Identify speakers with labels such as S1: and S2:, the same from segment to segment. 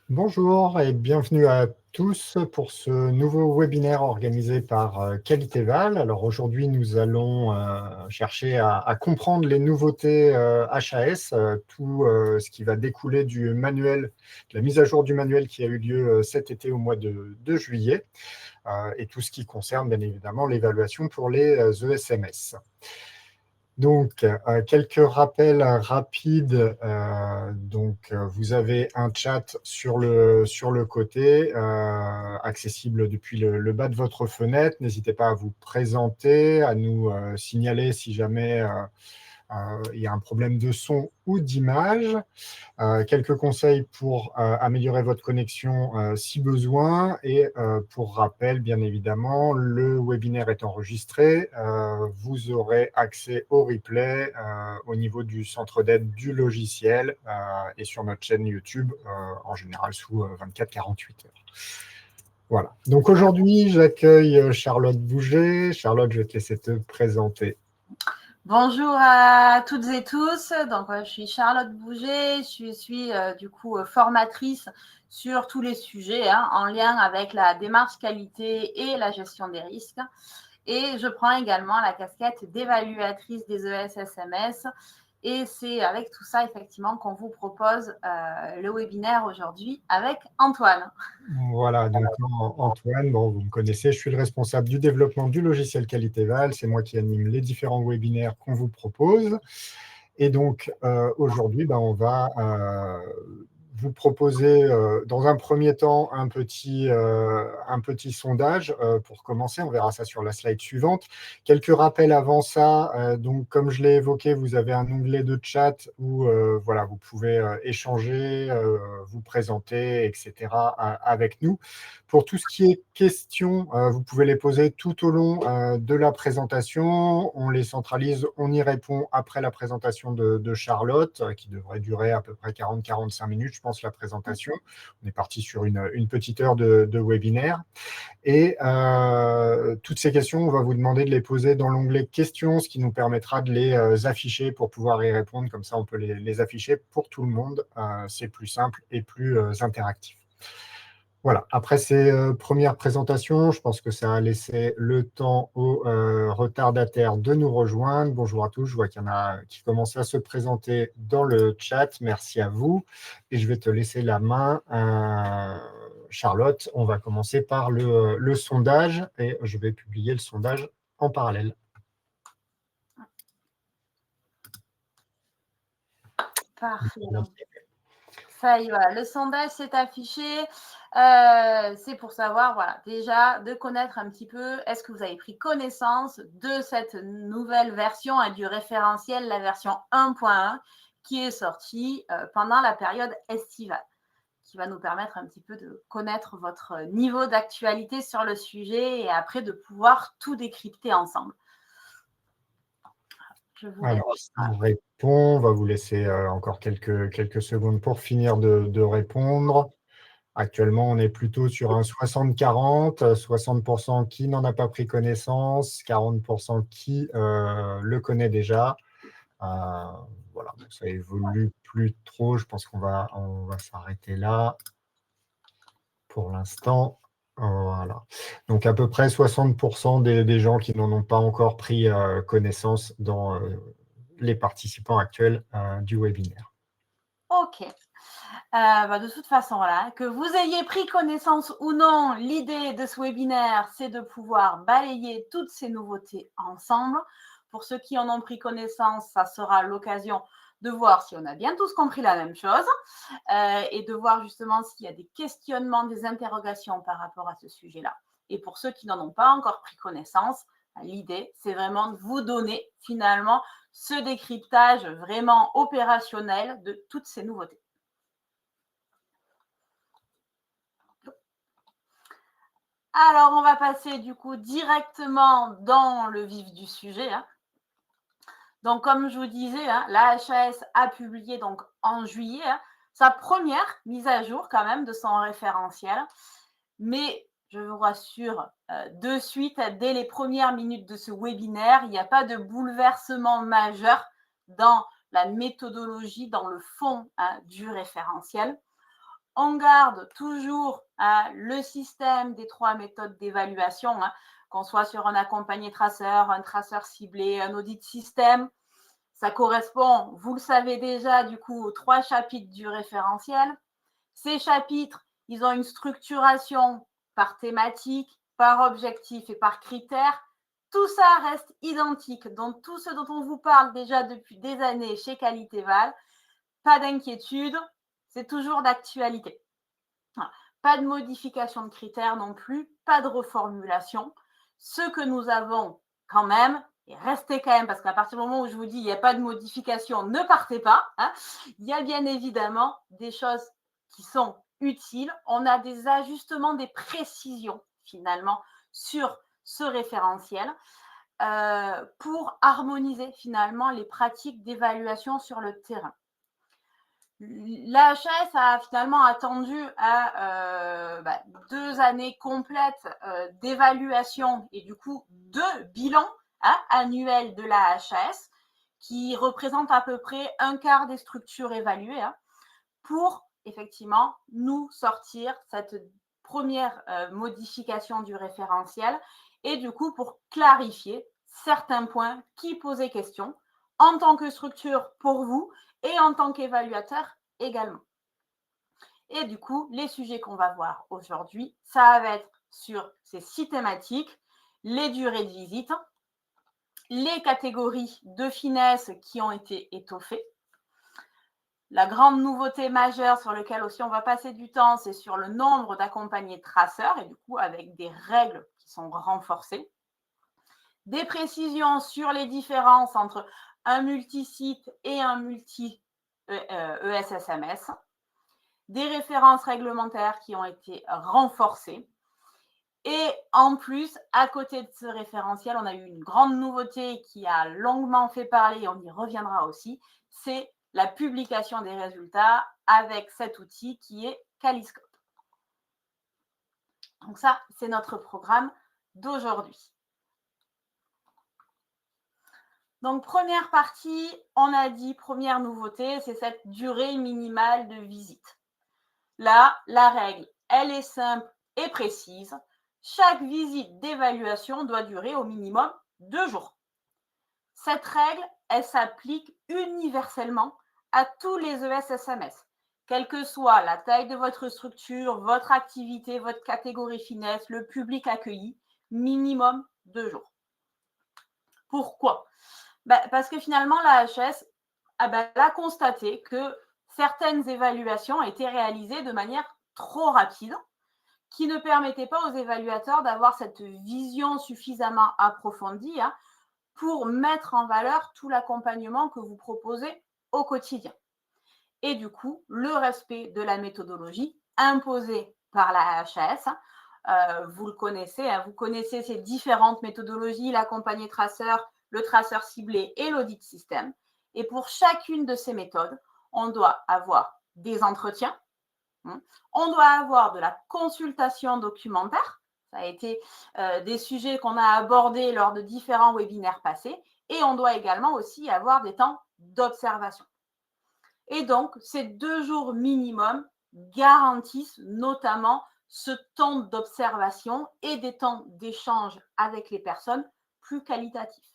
S1: Bonjour et bienvenue à tous pour ce nouveau webinaire organisé par Qualitéval. Alors aujourd'hui, nous allons chercher à comprendre les nouveautés HAS, tout ce qui va découler du manuel, de la mise à jour du manuel qui a eu lieu cet été au mois de juillet, et tout ce qui concerne bien évidemment l'évaluation pour les ESMS. Donc, quelques rappels rapides. Vous avez un chat sur le côté, accessible depuis le bas de votre fenêtre. N'hésitez pas à vous présenter, à nous signaler si jamais il y a un problème de son ou d'image. Quelques conseils pour améliorer votre connexion si besoin. Et pour rappel, bien évidemment, le webinaire est enregistré. Vous aurez accès au replay au niveau du centre d'aide du logiciel et sur notre chaîne YouTube, en général sous 24-48 heures. Voilà. Donc aujourd'hui, j'accueille Charlotte Bouget. Charlotte, je vais te laisser te présenter.
S2: Bonjour à toutes et tous. Donc, je suis Charlotte Bouget. Je suis du coup formatrice sur tous les sujets en lien avec la démarche qualité et la gestion des risques. Et je prends également la casquette d'évaluatrice des ESSMS. Et c'est avec tout ça, effectivement, qu'on vous propose le webinaire aujourd'hui avec Antoine.
S1: Voilà, donc Antoine, bon, vous me connaissez, je suis le responsable du développement du logiciel Qualitéval. C'est moi qui anime les différents webinaires qu'on vous propose. Et donc, aujourd'hui, on va vous proposer, dans un premier temps, un petit sondage pour commencer. On verra ça sur la slide suivante. Quelques rappels avant ça. Donc, comme je l'ai évoqué, vous avez un onglet de chat où voilà, vous pouvez échanger, vous présenter, etc. avec nous. Pour tout ce qui est questions, vous pouvez les poser tout au long de la présentation. On les centralise, on y répond après la présentation de Charlotte, qui devrait durer à peu près 40-45 minutes, je pense, la présentation. On est parti sur une petite heure de webinaire. Et toutes ces questions, on va vous demander de les poser dans l'onglet questions, ce qui nous permettra de les afficher pour pouvoir y répondre. Comme ça, on peut les afficher pour tout le monde. C'est plus simple et plus interactif. Voilà, après ces premières présentations, je pense que ça a laissé le temps aux retardataires de nous rejoindre. Bonjour à tous, je vois qu'il y en a qui commencent à se présenter dans le chat. Merci à vous. Et je vais te laisser la main, Charlotte. On va commencer par le sondage et je vais publier le sondage en parallèle.
S2: Parfait. Ça y va, le sondage s'est affiché. C'est pour savoir, voilà, déjà de connaître un petit peu, est-ce que vous avez pris connaissance de cette nouvelle version du référentiel, la version 1.1, qui est sortie pendant la période estivale, qui va nous permettre un petit peu de connaître votre niveau d'actualité sur le sujet et après de pouvoir tout décrypter ensemble. Je vous
S1: Alors, on répond, on va vous laisser encore quelques secondes pour finir de répondre. Actuellement, on est plutôt sur un 60-40, 60% qui n'en a pas pris connaissance, 40% qui le connaît déjà. Voilà, donc ça évolue plus trop. Je pense qu'on va s'arrêter là pour l'instant. Voilà. Donc à peu près 60% des gens qui n'en ont pas encore pris connaissance dans les participants actuels du webinaire.
S2: Ok. De toute façon, voilà, que vous ayez pris connaissance ou non, l'idée de ce webinaire, c'est de pouvoir balayer toutes ces nouveautés ensemble. Pour ceux qui en ont pris connaissance, ça sera l'occasion de voir si on a bien tous compris la même chose et de voir justement s'il y a des questionnements, des interrogations par rapport à ce sujet-là. Et pour ceux qui n'en ont pas encore pris connaissance, l'idée, c'est vraiment de vous donner finalement ce décryptage vraiment opérationnel de toutes ces nouveautés. Alors, on va passer du coup directement dans le vif du sujet. Donc, comme je vous disais, la HAS a publié donc en juillet sa première mise à jour quand même de son référentiel. Mais je vous rassure de suite, dès les premières minutes de ce webinaire, il n'y a pas de bouleversement majeur dans la méthodologie, dans le fond du référentiel. on garde toujours le système des 3 méthodes d'évaluation, qu'on soit sur un accompagné traceur, un traceur ciblé, un audit système. Ça correspond, vous le savez déjà, du coup, aux 3 chapitres du référentiel. Ces chapitres, ils ont une structuration par thématique, par objectif et par critère. Tout ça reste identique. Donc, tout ce dont on vous parle déjà depuis des années chez Qualitéval, pas d'inquiétude, c'est toujours d'actualité. Pas de modification de critères non plus, pas de reformulation. Ce que nous avons quand même, et restez quand même, parce qu'à partir du moment où je vous dis il n'y a pas de modification, ne partez pas. Il y a bien évidemment des choses qui sont utiles. On a des ajustements, des précisions finalement sur ce référentiel pour harmoniser finalement les pratiques d'évaluation sur le terrain. L'AHS a finalement attendu à 2 années complètes d'évaluation et du coup de bilan annuel de l'AHS qui représente à peu près un quart des structures évaluées pour effectivement nous sortir cette première modification du référentiel et du coup pour clarifier certains points qui posaient question en tant que structure pour vous et en tant qu'évaluateur également. Et du coup, les sujets qu'on va voir aujourd'hui, ça va être sur ces 6 thématiques, les durées de visite, les catégories de finesse qui ont été étoffées. La grande nouveauté majeure sur laquelle aussi on va passer du temps, c'est sur le nombre d'accompagnés traceurs et du coup avec des règles qui sont renforcées. Des précisions sur les différences entre un multisite et un multi-ESSMS. Des références réglementaires qui ont été renforcées. Et en plus, à côté de ce référentiel, on a eu une grande nouveauté qui a longuement fait parler, et on y reviendra aussi, c'est la publication des résultats avec cet outil qui est Caliscope. Donc ça, c'est notre programme d'aujourd'hui. Donc, première partie, on a dit, première nouveauté, c'est cette durée minimale de visite. Là, la règle, elle est simple et précise. Chaque visite d'évaluation doit durer au minimum 2 jours. Cette règle, elle s'applique universellement à tous les ESSMS, quelle que soit la taille de votre structure, votre activité, votre catégorie finesse, le public accueilli, minimum 2 jours. Pourquoi ? Parce que finalement, l'AHS a constaté que certaines évaluations étaient réalisées de manière trop rapide, qui ne permettait pas aux évaluateurs d'avoir cette vision suffisamment approfondie pour mettre en valeur tout l'accompagnement que vous proposez au quotidien. Et du coup, le respect de la méthodologie imposée par la HAS, vous le connaissez, vous connaissez ces différentes méthodologies, l'accompagné traceur, le traceur ciblé et l'audit système. Et pour chacune de ces méthodes, on doit avoir des entretiens, on doit avoir de la consultation documentaire. Ça a été des sujets qu'on a abordés lors de différents webinaires passés. Et on doit également aussi avoir des temps d'observation. Et donc, ces 2 jours minimum garantissent notamment ce temps d'observation et des temps d'échange avec les personnes plus qualitatifs.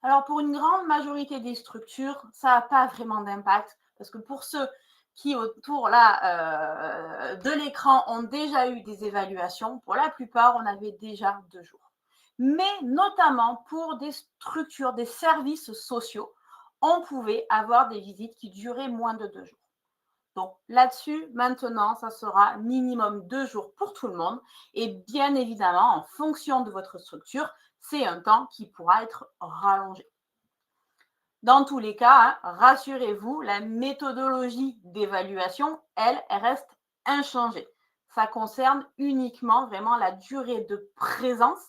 S2: Alors, pour une grande majorité des structures, ça n'a pas vraiment d'impact parce que pour ceux qui, autour de l'écran, ont déjà eu des évaluations, pour la plupart, on avait déjà 2 jours. Mais notamment pour des structures, des services sociaux, on pouvait avoir des visites qui duraient moins de 2 jours. Donc là-dessus, maintenant, ça sera minimum 2 jours pour tout le monde. Et bien évidemment, en fonction de votre structure, c'est un temps qui pourra être rallongé. Dans tous les cas, rassurez-vous, la méthodologie d'évaluation, elle reste inchangée. Ça concerne uniquement vraiment la durée de présence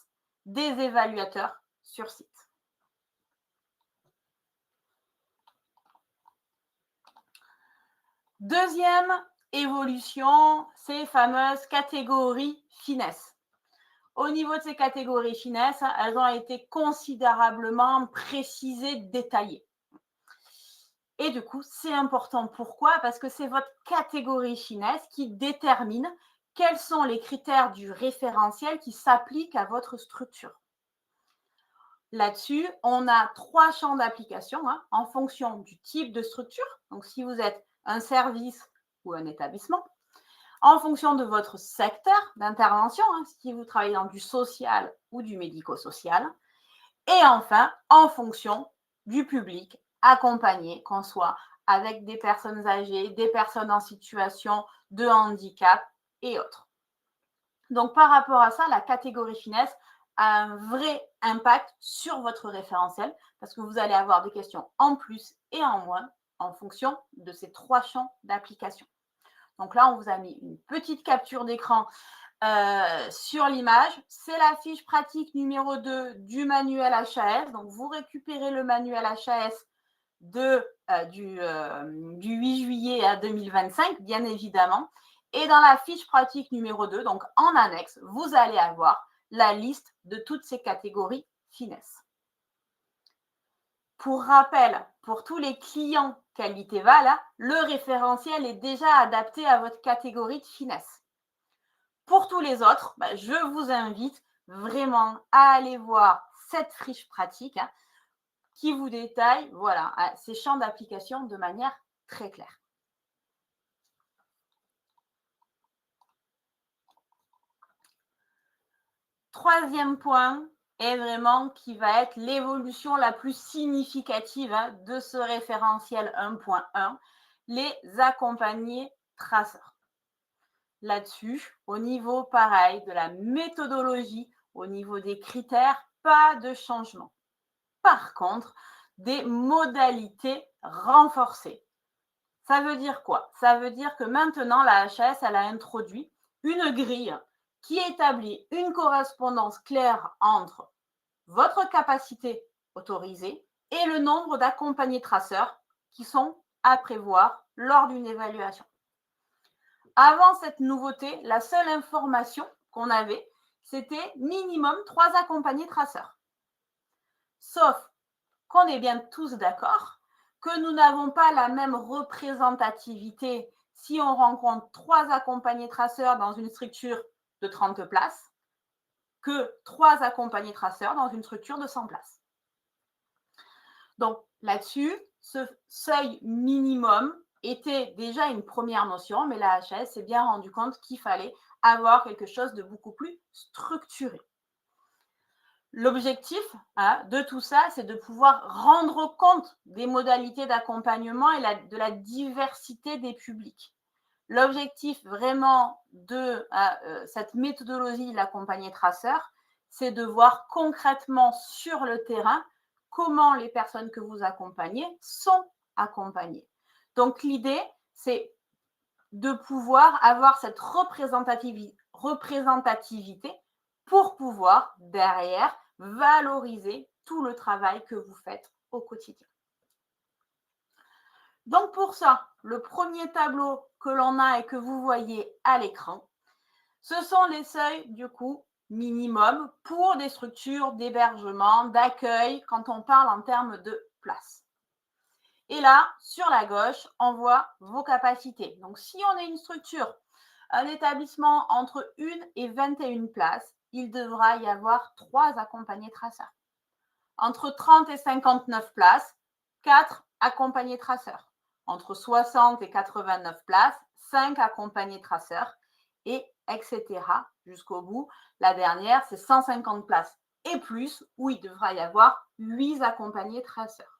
S2: des évaluateurs sur site. Deuxième évolution, ces fameuses catégories finesse. Au niveau de ces catégories finesse, elles ont été considérablement précisées, détaillées. Et du coup, c'est important. Pourquoi? Parce que c'est votre catégorie finesse qui détermine quels sont les critères du référentiel qui s'appliquent à votre structure. Là-dessus, on a 3 champs d'application en fonction du type de structure. Donc, si vous êtes un service ou un établissement, en fonction de votre secteur d'intervention, si vous travaillez dans du social ou du médico-social, et enfin, en fonction du public accompagné, qu'on soit avec des personnes âgées, des personnes en situation de handicap et autres. Donc, par rapport à ça, la catégorie finesse a un vrai impact sur votre référentiel parce que vous allez avoir des questions en plus et en moins en fonction de ces 3 champs d'application. Donc là, on vous a mis une petite capture d'écran sur l'image. C'est la fiche pratique numéro 2 du manuel HAS. Donc, vous récupérez le manuel HAS du 8 juillet 2025, bien évidemment. Et dans la fiche pratique numéro 2, donc en annexe, vous allez avoir la liste de toutes ces catégories finesse. Pour rappel, pour tous les clients Qualitéval, le référentiel est déjà adapté à votre catégorie de finesse. Pour tous les autres, je vous invite vraiment à aller voir cette fiche pratique qui vous détaille ces champs d'application de manière très claire. Troisième point est vraiment qui va être l'évolution la plus significative de ce référentiel 1.1, les accompagnés traceurs. Là-dessus, au niveau pareil de la méthodologie, au niveau des critères, pas de changement. Par contre, des modalités renforcées. Ça veut dire quoi? Ça veut dire que maintenant, la HAS, elle a introduit une grille qui établit une correspondance claire entre votre capacité autorisée et le nombre d'accompagnés traceurs qui sont à prévoir lors d'une évaluation. Avant cette nouveauté, la seule information qu'on avait, c'était minimum 3 accompagnés traceurs. Sauf qu'on est bien tous d'accord que nous n'avons pas la même représentativité si on rencontre 3 accompagnés traceurs dans une structure de 30 places que 3 accompagnés traceurs dans une structure de 100 places. Donc là-dessus, ce seuil minimum était déjà une première notion, mais la HAS s'est bien rendu compte qu'il fallait avoir quelque chose de beaucoup plus structuré. L'objectif de tout ça, c'est de pouvoir rendre compte des modalités d'accompagnement et de la diversité des publics. L'objectif vraiment de cette méthodologie de l'accompagné traceur, c'est de voir concrètement sur le terrain comment les personnes que vous accompagnez sont accompagnées. Donc, l'idée, c'est de pouvoir avoir cette représentativité pour pouvoir, derrière, valoriser tout le travail que vous faites au quotidien. Donc, pour ça, le premier tableau que l'on a et que vous voyez à l'écran, ce sont les seuils, du coup, minimum pour des structures d'hébergement, d'accueil, quand on parle en termes de place. Et là, sur la gauche, on voit vos capacités. Donc, si on est une structure, un établissement entre 1 et 21 places, il devra y avoir 3 accompagnés traceurs. Entre 30 et 59 places, 4 accompagnés traceurs. Entre 60 et 89 places, 5 accompagnés traceurs, et etc. jusqu'au bout. La dernière, c'est 150 places et plus, où il devra y avoir 8 accompagnés traceurs.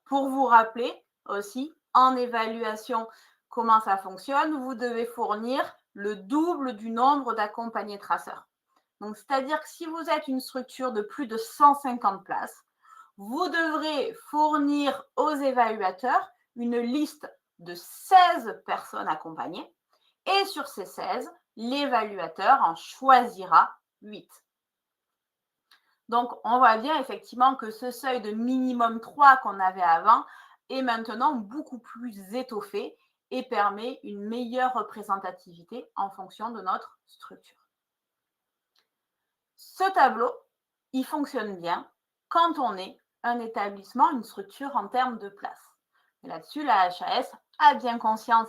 S2: Pour vous rappeler aussi, en évaluation, comment ça fonctionne, vous devez fournir le double du nombre d'accompagnés traceurs. Donc, c'est-à-dire que si vous êtes une structure de plus de 150 places, vous devrez fournir aux évaluateurs une liste de 16 personnes accompagnées et sur ces 16, l'évaluateur en choisira 8. Donc, on voit bien effectivement que ce seuil de minimum 3 qu'on avait avant est maintenant beaucoup plus étoffé et permet une meilleure représentativité en fonction de notre structure. Ce tableau, il fonctionne bien quand on est un établissement, une structure en termes de place. Et là-dessus, la HAS a bien conscience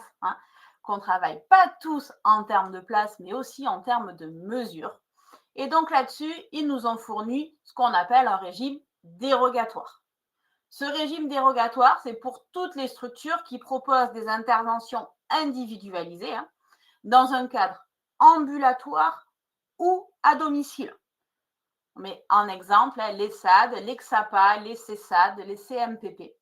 S2: qu'on ne travaille pas tous en termes de place, mais aussi en termes de mesures. Et donc là-dessus, ils nous ont fourni ce qu'on appelle un régime dérogatoire. Ce régime dérogatoire, c'est pour toutes les structures qui proposent des interventions individualisées dans un cadre ambulatoire ou à domicile. Mais en exemple, les SAD, les XAPA, les CESAD, les CMPP.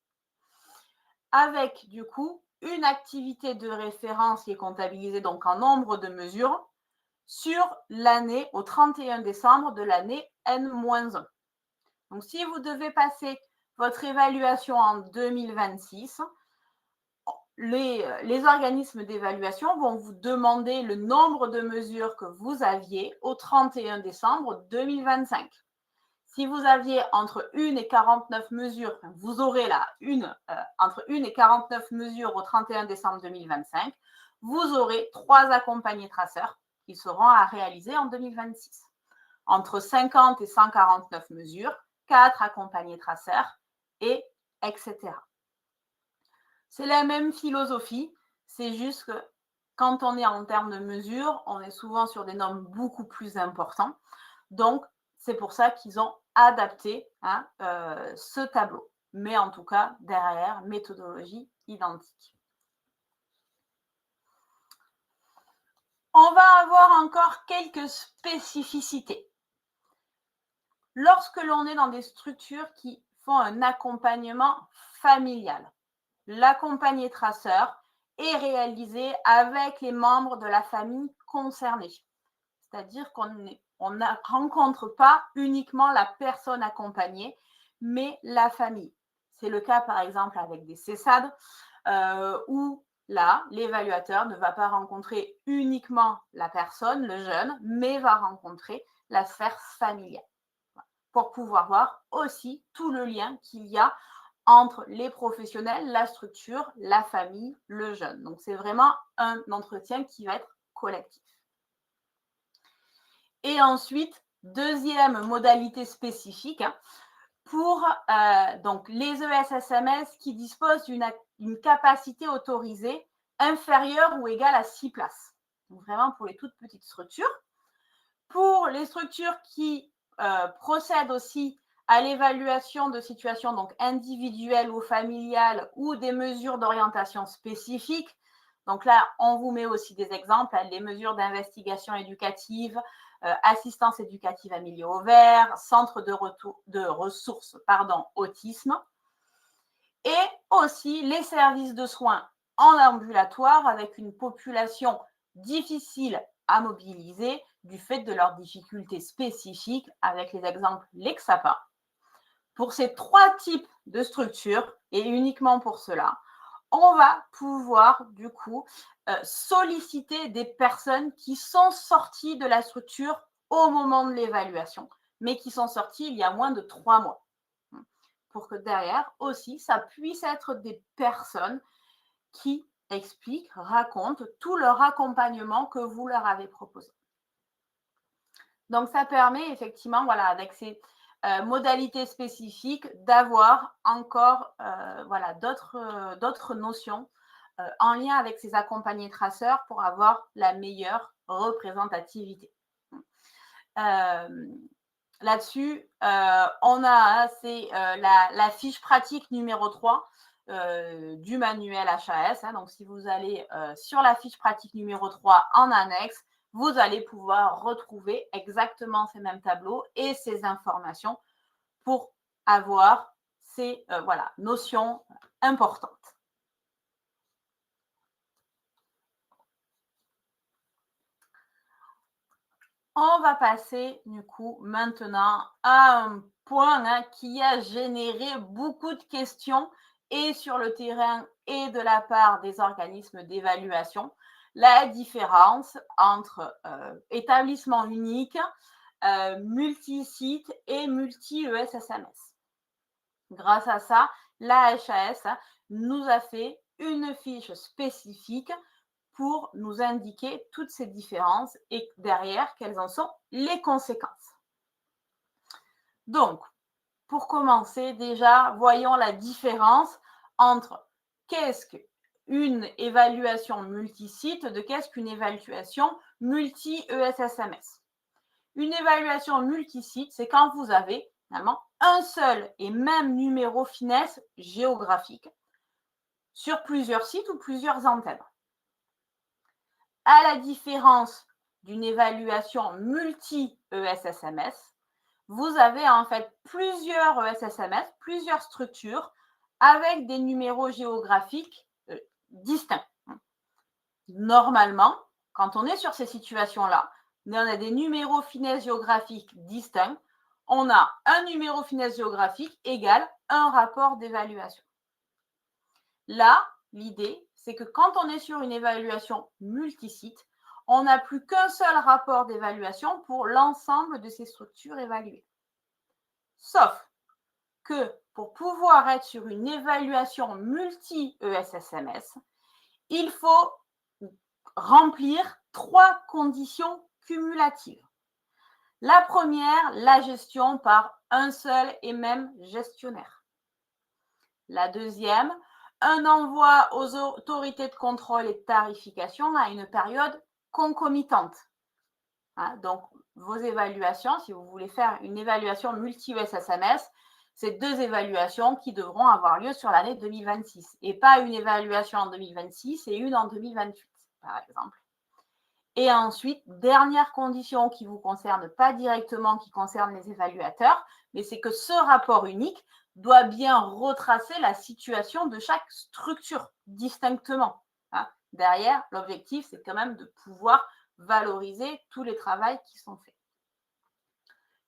S2: Avec du coup une activité de référence qui est comptabilisée donc en nombre de mesures sur l'année au 31 décembre de l'année N-1. Donc, si vous devez passer votre évaluation en 2026, les organismes d'évaluation vont vous demander le nombre de mesures que vous aviez au 31 décembre 2025. Si vous aviez entre 1 et 49 mesures, vous aurez là entre 1 et 49 mesures au 31 décembre 2025, vous aurez 3 accompagnés traceurs qui seront à réaliser en 2026. Entre 50 et 149 mesures, 4 accompagnés traceurs, et etc. C'est la même philosophie, c'est juste que quand on est en termes de mesures, on est souvent sur des nombres beaucoup plus importants. Donc, c'est pour ça qu'ils ont adapté ce tableau. Mais en tout cas, derrière, méthodologie identique. On va avoir encore quelques spécificités. Lorsque l'on est dans des structures qui font un accompagnement familial, l'accompagné traceur est réalisé avec les membres de la famille concernée. C'est-à-dire qu'on ne rencontre pas uniquement la personne accompagnée, mais la famille. C'est le cas, par exemple, avec des CESAD, où là, l'évaluateur ne va pas rencontrer uniquement la personne, le jeune, mais va rencontrer la sphère familiale pour pouvoir voir aussi tout le lien qu'il y a entre les professionnels, la structure, la famille, le jeune. Donc, c'est vraiment un entretien qui va être collectif. Et ensuite, deuxième modalité spécifique, pour donc les ESSMS qui disposent d'une capacité autorisée inférieure ou égale à 6 places. Donc, vraiment pour les toutes petites structures. Pour les structures qui procèdent aussi à l'évaluation de situations donc individuelles ou familiales ou des mesures d'orientation spécifiques. Donc là, on vous met aussi des exemples, les mesures d'investigation éducative, assistance éducative à milieu ouvert, centre de ressources, autisme, et aussi les services de soins en ambulatoire avec une population difficile à mobiliser du fait de leurs difficultés spécifiques avec les exemples Lexapa. Pour ces 3 types de structures, et uniquement pour cela, on va pouvoir du coup solliciter des personnes qui sont sorties de la structure au moment de l'évaluation, mais qui sont sorties il y a moins de 3 mois. Pour que derrière aussi, ça puisse être des personnes qui expliquent, racontent tout leur accompagnement que vous leur avez proposé. Donc, ça permet effectivement, voilà, avec ces modalités spécifiques, d'avoir encore d'autres notions en lien avec ces accompagnés traceurs pour avoir la meilleure représentativité. Là-dessus, on a la fiche pratique numéro 3 du manuel HAS. Donc, si vous allez sur la fiche pratique numéro 3 en annexe, vous allez pouvoir retrouver exactement ces mêmes tableaux et ces informations pour avoir ces notions importantes. On va passer du coup maintenant à un point qui a généré beaucoup de questions et sur le terrain et de la part des organismes d'évaluation, la différence entre établissement unique, multi-site et multi-ESSMS. Grâce à ça, la HAS nous a fait une fiche spécifique pour nous indiquer toutes ces différences et derrière, quelles en sont les conséquences. Donc, pour commencer, déjà, voyons la différence entre qu'est-ce qu'une évaluation multisite de qu'est-ce qu'une évaluation multi-ESSMS. Une évaluation multisite, c'est quand vous avez finalement un seul et même numéro finesse géographique sur plusieurs sites ou plusieurs antennes. À la différence d'une évaluation multi-ESSMS, vous avez en fait plusieurs ESSMS, plusieurs structures avec des numéros géographiques distincts. Normalement, quand on est sur ces situations-là, on a des numéros finesse géographiques distincts, on a un numéro finesse géographique égal un rapport d'évaluation. Là, l'idée, c'est que quand on est sur une évaluation multisite, on n'a plus qu'un seul rapport d'évaluation pour l'ensemble de ces structures évaluées. Sauf que pour pouvoir être sur une évaluation multi-ESSMS, il faut remplir 3 conditions cumulatives. La première, la gestion par un seul et même gestionnaire. La deuxième, un envoi aux autorités de contrôle et de tarification à une période concomitante. Donc, vos évaluations, si vous voulez faire une évaluation multi-ESSMS, c'est 2 évaluations qui devront avoir lieu sur l'année 2026 et pas une évaluation en 2026 et une en 2028, par exemple. Et ensuite, dernière condition qui ne vous concerne pas directement, qui concerne les évaluateurs, mais c'est que ce rapport unique doit bien retracer la situation de chaque structure distinctement. Derrière, l'objectif, c'est quand même de pouvoir valoriser tous les travaux qui sont faits.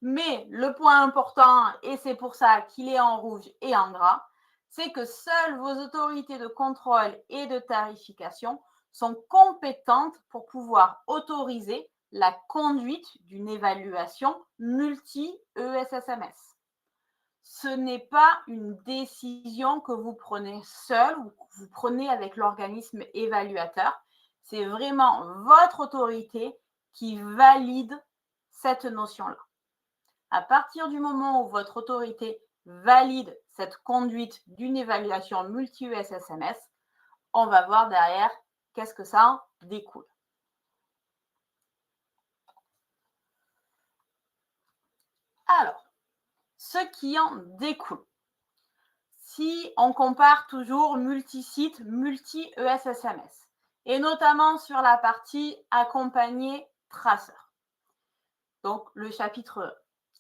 S2: Mais le point important, et c'est pour ça qu'il est en rouge et en gras, c'est que seules vos autorités de contrôle et de tarification sont compétentes pour pouvoir autoriser la conduite d'une évaluation multi-ESSMS. Ce n'est pas une décision que vous prenez seul ou que vous prenez avec l'organisme évaluateur. C'est vraiment votre autorité qui valide cette notion-là. À partir du moment où votre autorité valide cette conduite d'une évaluation multi-ESSMS, on va voir derrière qu'est-ce que ça en découle. Alors, ce qui en découle, si on compare toujours multi-site, multi-ESSMS, et notamment sur la partie accompagné traceur. Donc, le chapitre 1.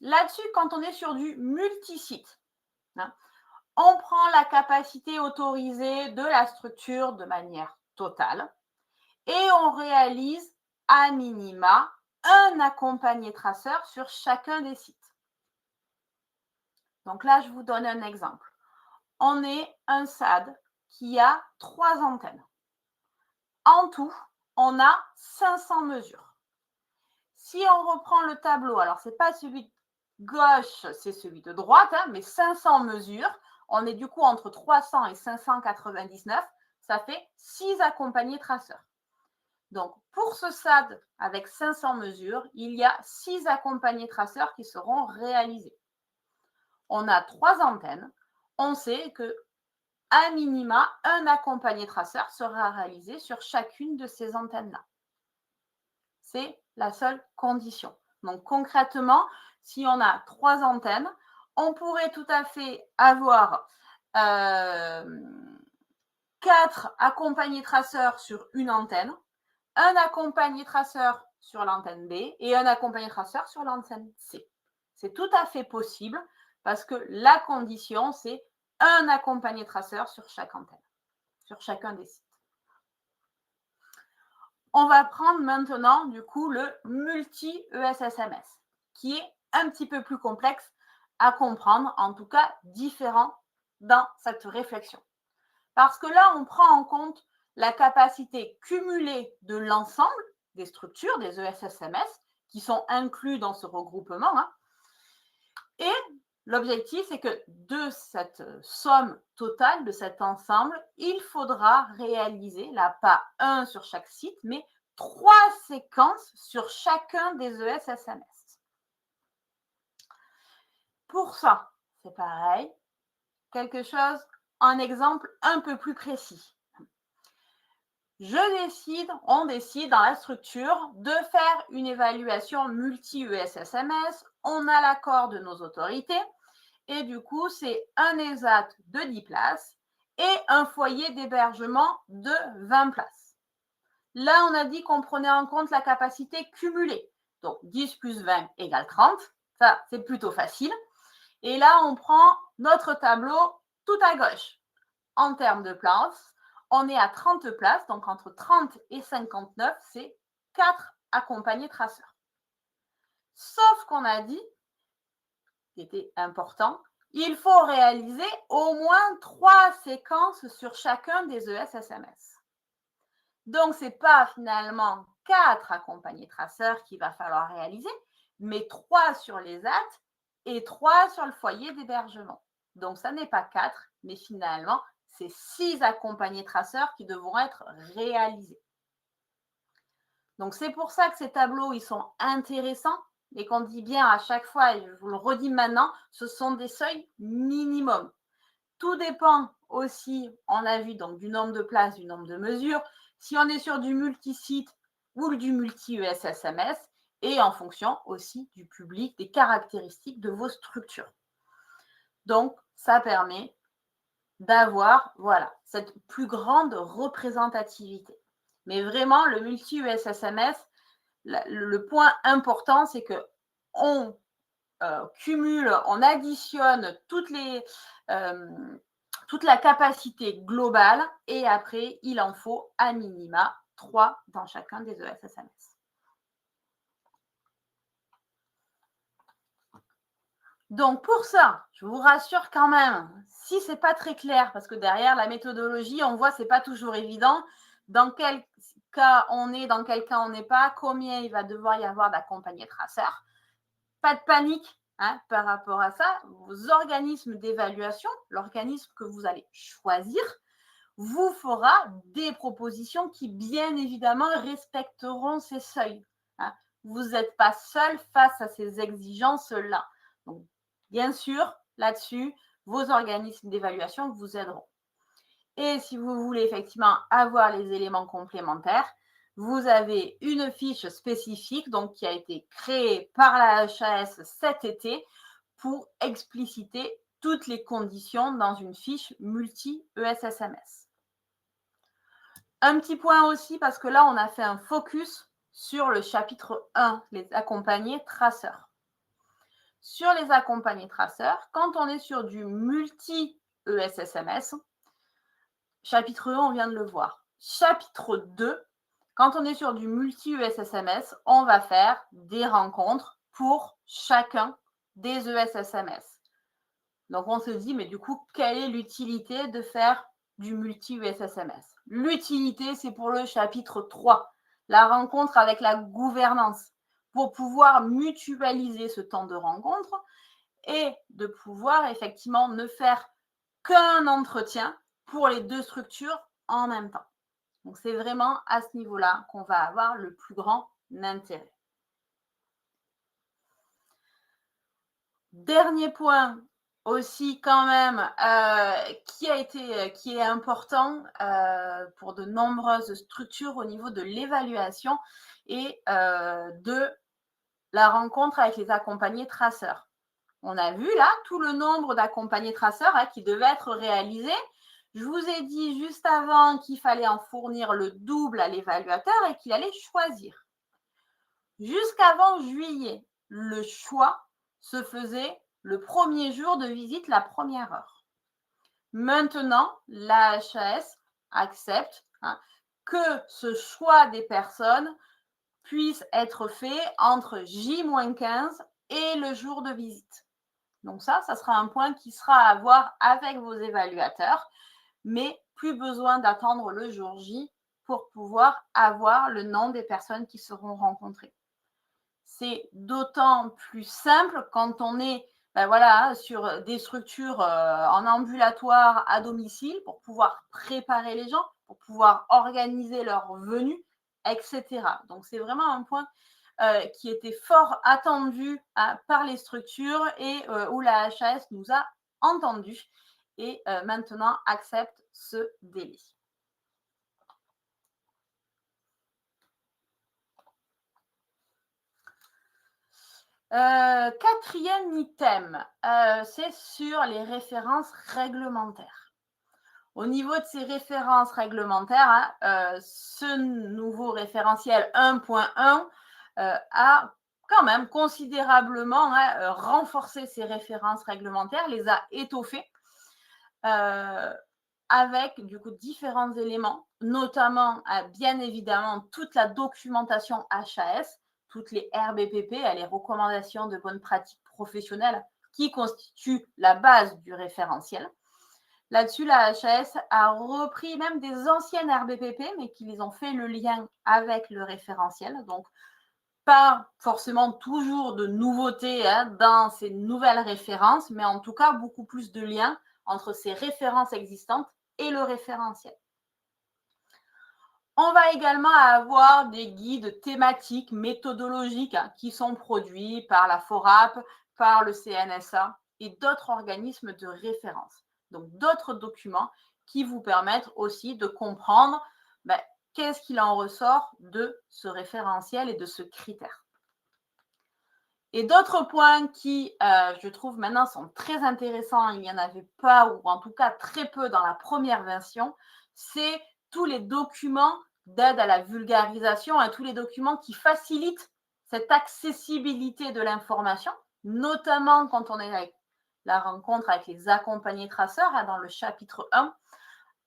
S2: Là-dessus, quand on est sur du multi-site, on prend la capacité autorisée de la structure de manière totale et on réalise à minima un accompagné traceur sur chacun des sites. Donc là, je vous donne un exemple. On est un SAD qui a 3 antennes. En tout, on a 500 mesures. Si on reprend le tableau, alors ce n'est pas celui de gauche, c'est celui de droite, mais 500 mesures, on est du coup entre 300 et 599, ça fait 6 accompagnés traceurs. Donc, pour ce SAD avec 500 mesures, il y a 6 accompagnés traceurs qui seront réalisés. On a 3 antennes. On sait que, à minima, un accompagné traceur sera réalisé sur chacune de ces antennes-là. C'est la seule condition. Donc, concrètement, si on a 3 antennes, on pourrait tout à fait avoir 4 accompagnés traceurs sur une antenne, un accompagné traceur sur l'antenne B et un accompagné traceur sur l'antenne C. C'est tout à fait possible parce que la condition, c'est un accompagné traceur sur chaque antenne, sur chacun des sites. On va prendre maintenant, du coup, le multi-ESSMS, qui est un petit peu plus complexe à comprendre, en tout cas différent dans cette réflexion. Parce que là, on prend en compte la capacité cumulée de l'ensemble des structures, des ESSMS, qui sont inclus dans ce regroupement. Et l'objectif, c'est que de cette somme totale, de cet ensemble, il faudra réaliser, là, pas un sur chaque site, mais 3 séquences sur chacun des ESSMS. Pour ça, c'est pareil. Quelque chose, un exemple un peu plus précis. On décide dans la structure de faire une évaluation multi-ESSMS. On a l'accord de nos autorités et du coup, c'est un ESAT de 10 places et un foyer d'hébergement de 20 places. Là, on a dit qu'on prenait en compte la capacité cumulée. Donc, 10 plus 20 égale 30. Ça, c'est plutôt facile. Et là, on prend notre tableau tout à gauche. En termes de places, on est à 30 places. Donc, entre 30 et 59, c'est 4 accompagnés traceurs. Sauf qu'on a dit, qui était important, il faut réaliser au moins 3 séquences sur chacun des ESSMS. Donc, ce n'est pas finalement 4 accompagnés traceurs qu'il va falloir réaliser, mais 3 sur les AT et 3 sur le foyer d'hébergement. Donc, ça n'est pas 4, mais finalement, c'est 6 accompagnés traceurs qui devront être réalisés. Donc, c'est pour ça que ces tableaux, ils sont intéressants et qu'on dit bien à chaque fois, et je vous le redis maintenant, ce sont des seuils minimums. Tout dépend aussi, on l'a vu, donc du nombre de places, du nombre de mesures, si on est sur du multi-site ou du multi-ESSMS, et en fonction aussi du public, des caractéristiques de vos structures. Donc, ça permet d'avoir cette plus grande représentativité. Mais vraiment, le multi-ESSMS, le point important, c'est qu'on cumule, on additionne toute la capacité globale et après, il en faut à minima 3 dans chacun des ESSMS. Donc, pour ça, je vous rassure quand même, si ce n'est pas très clair, parce que derrière la méthodologie, on voit que ce n'est pas toujours évident, dans quel cas on est, dans quel cas on n'est pas, combien il va devoir y avoir d'accompagnés traceurs. Pas de panique par rapport à ça. Vos organismes d'évaluation, l'organisme que vous allez choisir, vous fera des propositions qui, bien évidemment, respecteront ces seuils. Vous n'êtes pas seul face à ces exigences-là. Donc, bien sûr, là-dessus, vos organismes d'évaluation vous aideront. Et si vous voulez effectivement avoir les éléments complémentaires, vous avez une fiche spécifique donc, qui a été créée par la HAS cet été pour expliciter toutes les conditions dans une fiche multi-ESSMS. Un petit point aussi, parce que là, on a fait un focus sur le chapitre 1, les accompagnés traceurs. Sur les accompagnés traceurs, quand on est sur du multi-ESSMS, chapitre 1, on vient de le voir. Chapitre 2, quand on est sur du multi-ESSMS, on va faire des rencontres pour chacun des ESSMS. Donc, on se dit, mais du coup, quelle est l'utilité de faire du multi-ESSMS? L'utilité, c'est pour le chapitre 3, la rencontre avec la gouvernance, pour pouvoir mutualiser ce temps de rencontre et de pouvoir effectivement ne faire qu'un entretien pour les deux structures en même temps. Donc, c'est vraiment à ce niveau-là qu'on va avoir le plus grand intérêt. Dernier point aussi quand même qui est important pour de nombreuses structures au niveau de l'évaluation et de la rencontre avec les accompagnés traceurs. On a vu là tout le nombre d'accompagnés traceurs qui devaient être réalisés. Je vous ai dit juste avant qu'il fallait en fournir le double à l'évaluateur et qu'il allait choisir. Jusqu'avant juillet, le choix se faisait le premier jour de visite, la première heure. Maintenant, la HAS accepte que ce choix des personnes puisse être fait entre J-15 et le jour de visite. Donc ça sera un point qui sera à voir avec vos évaluateurs, mais plus besoin d'attendre le jour J pour pouvoir avoir le nom des personnes qui seront rencontrées. C'est d'autant plus simple quand on est sur des structures en ambulatoire à domicile pour pouvoir préparer les gens, pour pouvoir organiser leur venue, etc. Donc, c'est vraiment un point qui était fort attendu par les structures et où la HAS nous a entendus et maintenant accepte ce délai. Quatrième item, c'est sur les références réglementaires. Au niveau de ces références réglementaires, ce nouveau référentiel 1.1 a quand même considérablement renforcé ces références réglementaires, les a étoffées avec du coup différents éléments, notamment bien évidemment toute la documentation HAS, toutes les RBPP, les recommandations de bonnes pratiques professionnelles qui constituent la base du référentiel. Là-dessus, la HAS a repris même des anciennes RBPP, mais qui les ont fait le lien avec le référentiel. Donc, pas forcément toujours de nouveautés dans ces nouvelles références, mais en tout cas, beaucoup plus de liens entre ces références existantes et le référentiel. On va également avoir des guides thématiques, méthodologiques qui sont produits par la FORAP, par le CNSA et d'autres organismes de référence. Donc, d'autres documents qui vous permettent aussi de comprendre qu'est-ce qu'il en ressort de ce référentiel et de ce critère. Et d'autres points qui, je trouve maintenant, sont très intéressants, il n'y en avait pas, ou en tout cas très peu dans la première version, c'est tous les documents d'aide à la vulgarisation et tous les documents qui facilitent cette accessibilité de l'information, notamment quand on est avec la rencontre avec les accompagnés traceurs dans le chapitre 1,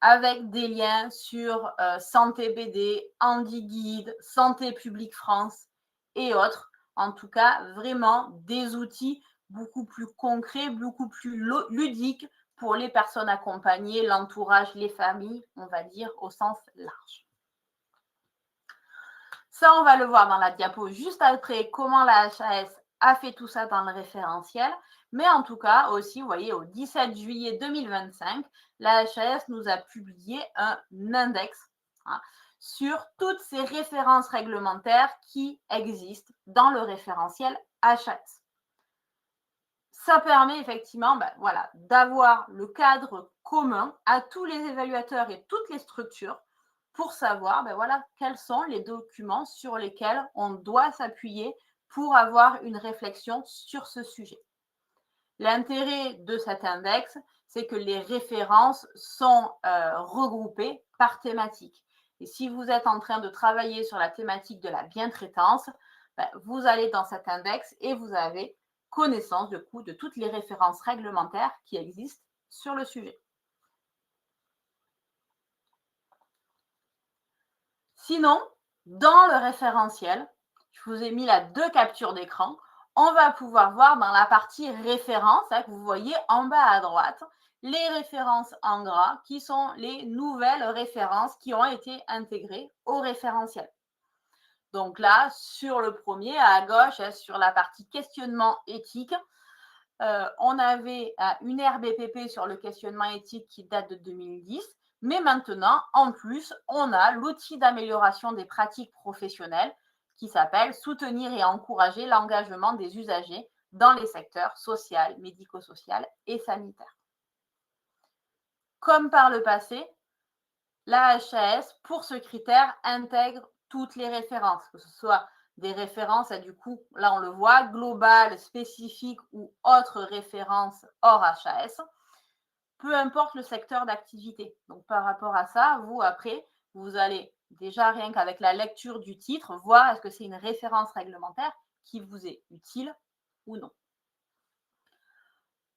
S2: avec des liens sur Santé BD, Handi Guide, Santé publique France et autres. En tout cas, vraiment des outils beaucoup plus concrets, beaucoup plus ludiques pour les personnes accompagnées, l'entourage, les familles, on va dire au sens large. Ça, on va le voir dans la diapo juste après, comment la HAS a fait tout ça dans le référentiel. Mais en tout cas, aussi, vous voyez, au 17 juillet 2025, la HAS nous a publié un index sur toutes ces références réglementaires qui existent dans le référentiel HAS. Ça permet effectivement d'avoir le cadre commun à tous les évaluateurs et toutes les structures pour savoir quels sont les documents sur lesquels on doit s'appuyer pour avoir une réflexion sur ce sujet. L'intérêt de cet index, c'est que les références sont regroupées par thématique. Et si vous êtes en train de travailler sur la thématique de la bientraitance, vous allez dans cet index et vous avez connaissance de toutes les références réglementaires qui existent sur le sujet. Sinon, dans le référentiel, je vous ai mis là 2 captures d'écran. On va pouvoir voir dans la partie références, que vous voyez en bas à droite, les références en gras qui sont les nouvelles références qui ont été intégrées au référentiel. Donc là, sur le premier, à gauche, sur la partie questionnement éthique, on avait une RBPP sur le questionnement éthique qui date de 2010. Mais maintenant, en plus, on a l'outil d'amélioration des pratiques professionnelles qui s'appelle « Soutenir et encourager l'engagement des usagers dans les secteurs social, médico-social et sanitaire ». Comme par le passé, la HAS, pour ce critère, intègre toutes les références, que ce soit des références, du coup, là on le voit, globales, spécifiques ou autres références hors HAS. Peu importe le secteur d'activité. Donc, par rapport à ça, vous, après, vous allez déjà, rien qu'avec la lecture du titre, voir est-ce que c'est une référence réglementaire qui vous est utile ou non.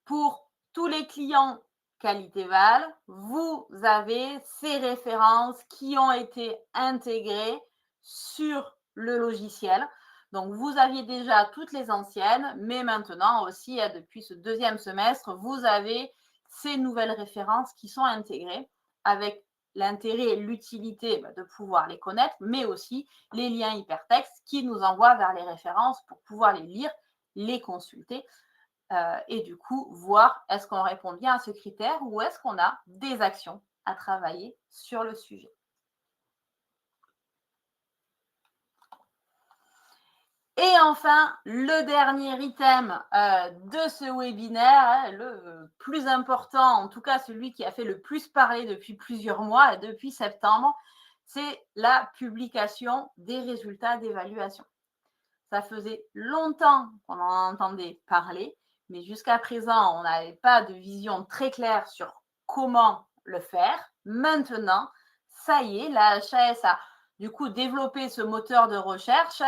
S2: Pour tous les clients Qualitéval, vous avez ces références qui ont été intégrées sur le logiciel. Donc, vous aviez déjà toutes les anciennes, mais maintenant aussi, depuis ce 2e semestre, vous avez ces nouvelles références qui sont intégrées avec l'intérêt et l'utilité de pouvoir les connaître, mais aussi les liens hypertextes qui nous envoient vers les références pour pouvoir les lire, les consulter et du coup, voir est-ce qu'on répond bien à ce critère ou est-ce qu'on a des actions à travailler sur le sujet. Et enfin, le dernier item de ce webinaire, le plus important, en tout cas celui qui a fait le plus parler depuis plusieurs mois, depuis septembre, c'est la publication des résultats d'évaluation. Ça faisait longtemps qu'on en entendait parler, mais jusqu'à présent, on n'avait pas de vision très claire sur comment le faire. Maintenant, ça y est, la HAS a du coup développé ce moteur de recherche,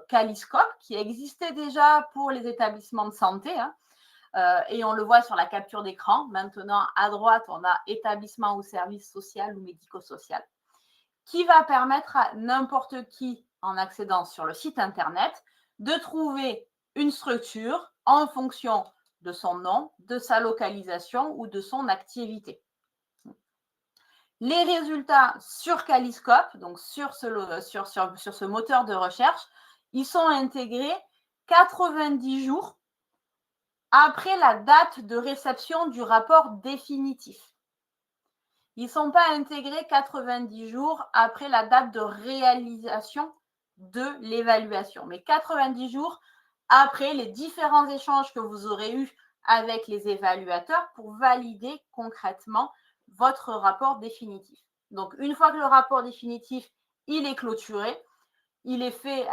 S2: Caliscope, qui existait déjà pour les établissements de santé. Et on le voit sur la capture d'écran. Maintenant, à droite, on a établissement ou service social ou médico-social, qui va permettre à n'importe qui, en accédant sur le site internet, de trouver une structure en fonction de son nom, de sa localisation ou de son activité. Les résultats sur Caliscope, donc sur ce moteur de recherche, ils sont intégrés 90 jours après la date de réception du rapport définitif. Ils ne sont pas intégrés 90 jours après la date de réalisation de l'évaluation, mais 90 jours après les différents échanges que vous aurez eus avec les évaluateurs pour valider concrètement votre rapport définitif. Donc, une fois que le rapport définitif il est clôturé, il est fait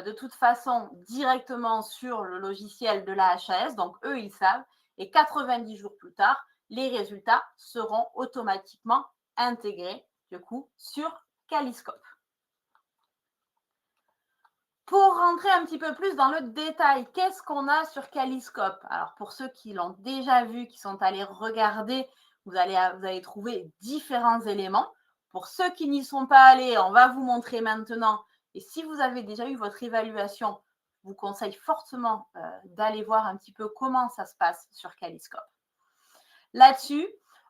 S2: de toute façon directement sur le logiciel de la HAS, donc eux, ils savent, et 90 jours plus tard, les résultats seront automatiquement intégrés, du coup, sur Caliscope. Pour rentrer un petit peu plus dans le détail, qu'est-ce qu'on a sur Caliscope? Alors, pour ceux qui l'ont déjà vu, qui sont allés regarder, vous allez trouver différents éléments. Pour ceux qui n'y sont pas allés, on va vous montrer maintenant. Et si vous avez déjà eu votre évaluation, je vous conseille fortement d'aller voir un petit peu comment ça se passe sur Caliscope. Là-dessus,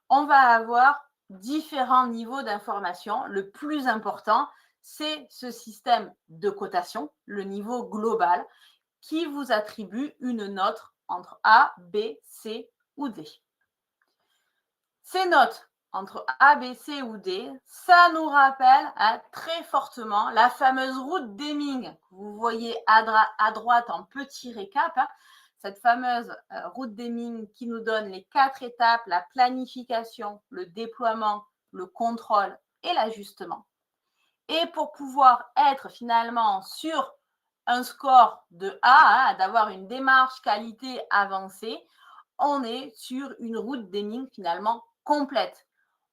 S2: on va avoir différents niveaux d'information. Le plus important, c'est ce système de cotation, le niveau global, qui vous attribue une note entre A, B, C ou D. Ces notes entre A, B, C ou D, ça nous rappelle très fortement la fameuse route Deming que vous voyez à droite en petit récap. Cette fameuse route Deming qui nous donne les 4 étapes, la planification, le déploiement, le contrôle et l'ajustement. Et pour pouvoir être finalement sur un score de A, d'avoir une démarche qualité avancée, on est sur une route Deming finalement complète.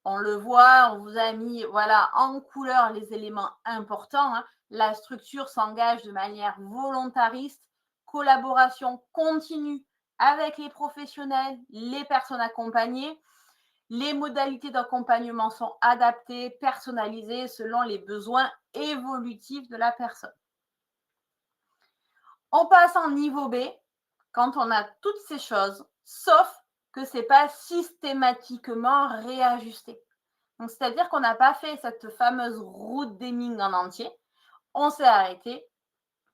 S2: On le voit, on vous a mis voilà, en couleur les éléments importants. La structure s'engage de manière volontariste, collaboration continue avec les professionnels, les personnes accompagnées. Les modalités d'accompagnement sont adaptées, personnalisées selon les besoins évolutifs de la personne. On passe en niveau B quand on a toutes ces choses, sauf que ce n'est pas systématiquement réajusté. Donc, c'est-à-dire qu'on n'a pas fait cette fameuse route Deming en entier. On s'est arrêté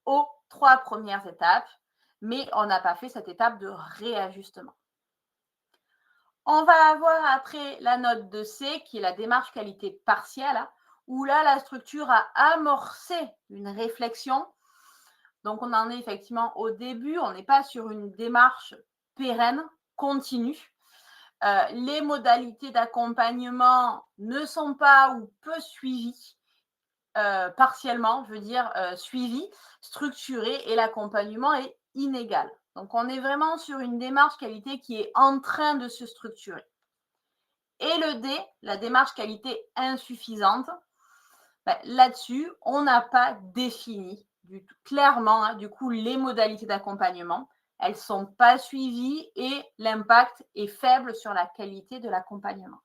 S2: aux 3 premières étapes, mais on n'a pas fait cette étape de réajustement. On va avoir après la note de C, qui est la démarche qualité partielle, où là, la structure a amorcé une réflexion. Donc, on en est effectivement au début. On n'est pas sur une démarche pérenne, continue. Les modalités d'accompagnement ne sont pas ou peu suivies, partiellement, je veux dire suivies, structurées, et l'accompagnement est inégal. Donc, on est vraiment sur une démarche qualité qui est en train de se structurer. Et le D, la démarche qualité insuffisante, là-dessus, on n'a pas défini clairement, du coup, les modalités d'accompagnement. Elles ne sont pas suivies et l'impact est faible sur la qualité de l'accompagnement.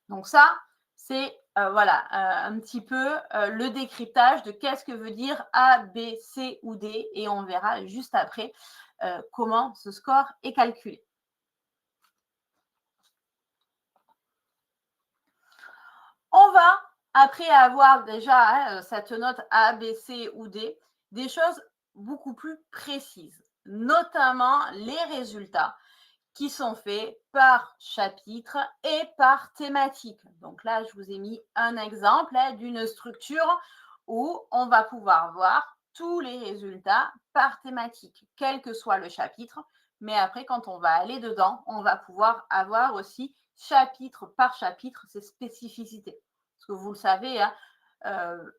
S2: Donc ça, c'est un petit peu le décryptage de qu'est-ce que veut dire A, B, C ou D, et on verra juste après comment ce score est calculé. On va, après avoir déjà cette note A, B, C ou D, des choses beaucoup plus précises, notamment les résultats qui sont faits par chapitre et par thématique. Donc là, je vous ai mis un exemple d'une structure où on va pouvoir voir tous les résultats par thématique, quel que soit le chapitre. Mais après, quand on va aller dedans, on va pouvoir avoir aussi chapitre par chapitre ses spécificités. Parce que vous le savez, hein,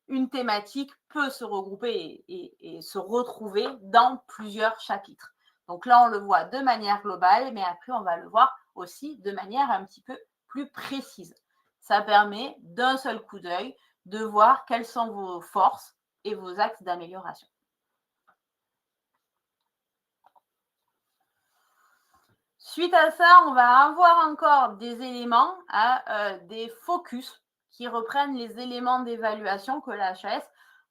S2: une thématique peut se regrouper et se retrouver dans plusieurs chapitres. Donc là, on le voit de manière globale, mais après, on va le voir aussi de manière un petit peu plus précise. Ça permet d'un seul coup d'œil de voir quelles sont vos forces et vos axes d'amélioration. Suite à ça, on va avoir encore des éléments, des focus qui reprennent les éléments d'évaluation que la HAS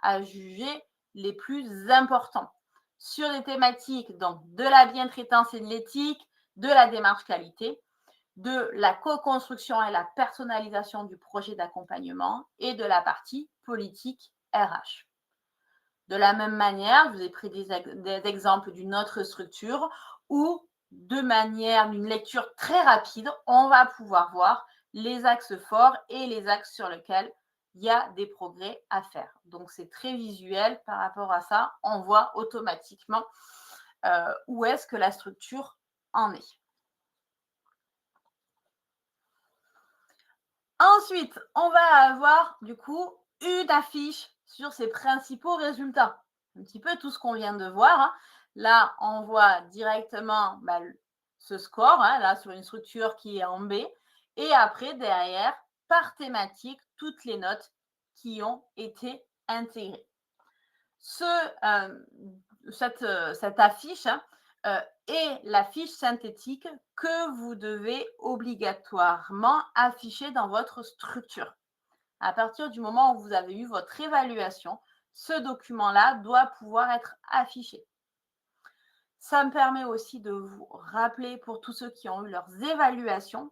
S2: a jugés les plus importants sur les thématiques donc, de la bientraitance et de l'éthique, de la démarche qualité, de la co-construction et la personnalisation du projet d'accompagnement et de la partie politique RH. De la même manière, je vous ai pris des exemples d'une autre structure où, de manière d'une lecture très rapide, on va pouvoir voir les axes forts et les axes sur lesquels il y a des progrès à faire. Donc, c'est très visuel par rapport à ça. On voit automatiquement où est-ce que la structure en est. Ensuite, on va avoir du coup une affiche sur ses principaux résultats. Un petit peu tout ce qu'on vient de voir. Hein. Là, on voit directement ce score, hein, là, sur une structure qui est en B. Et après, derrière, par thématique, toutes les notes qui ont été intégrées. Cette affiche est la fiche synthétique que vous devez obligatoirement afficher dans votre structure. À partir du moment où vous avez eu votre évaluation, ce document-là doit pouvoir être affiché. Ça me permet aussi de vous rappeler pour tous ceux qui ont eu leurs évaluations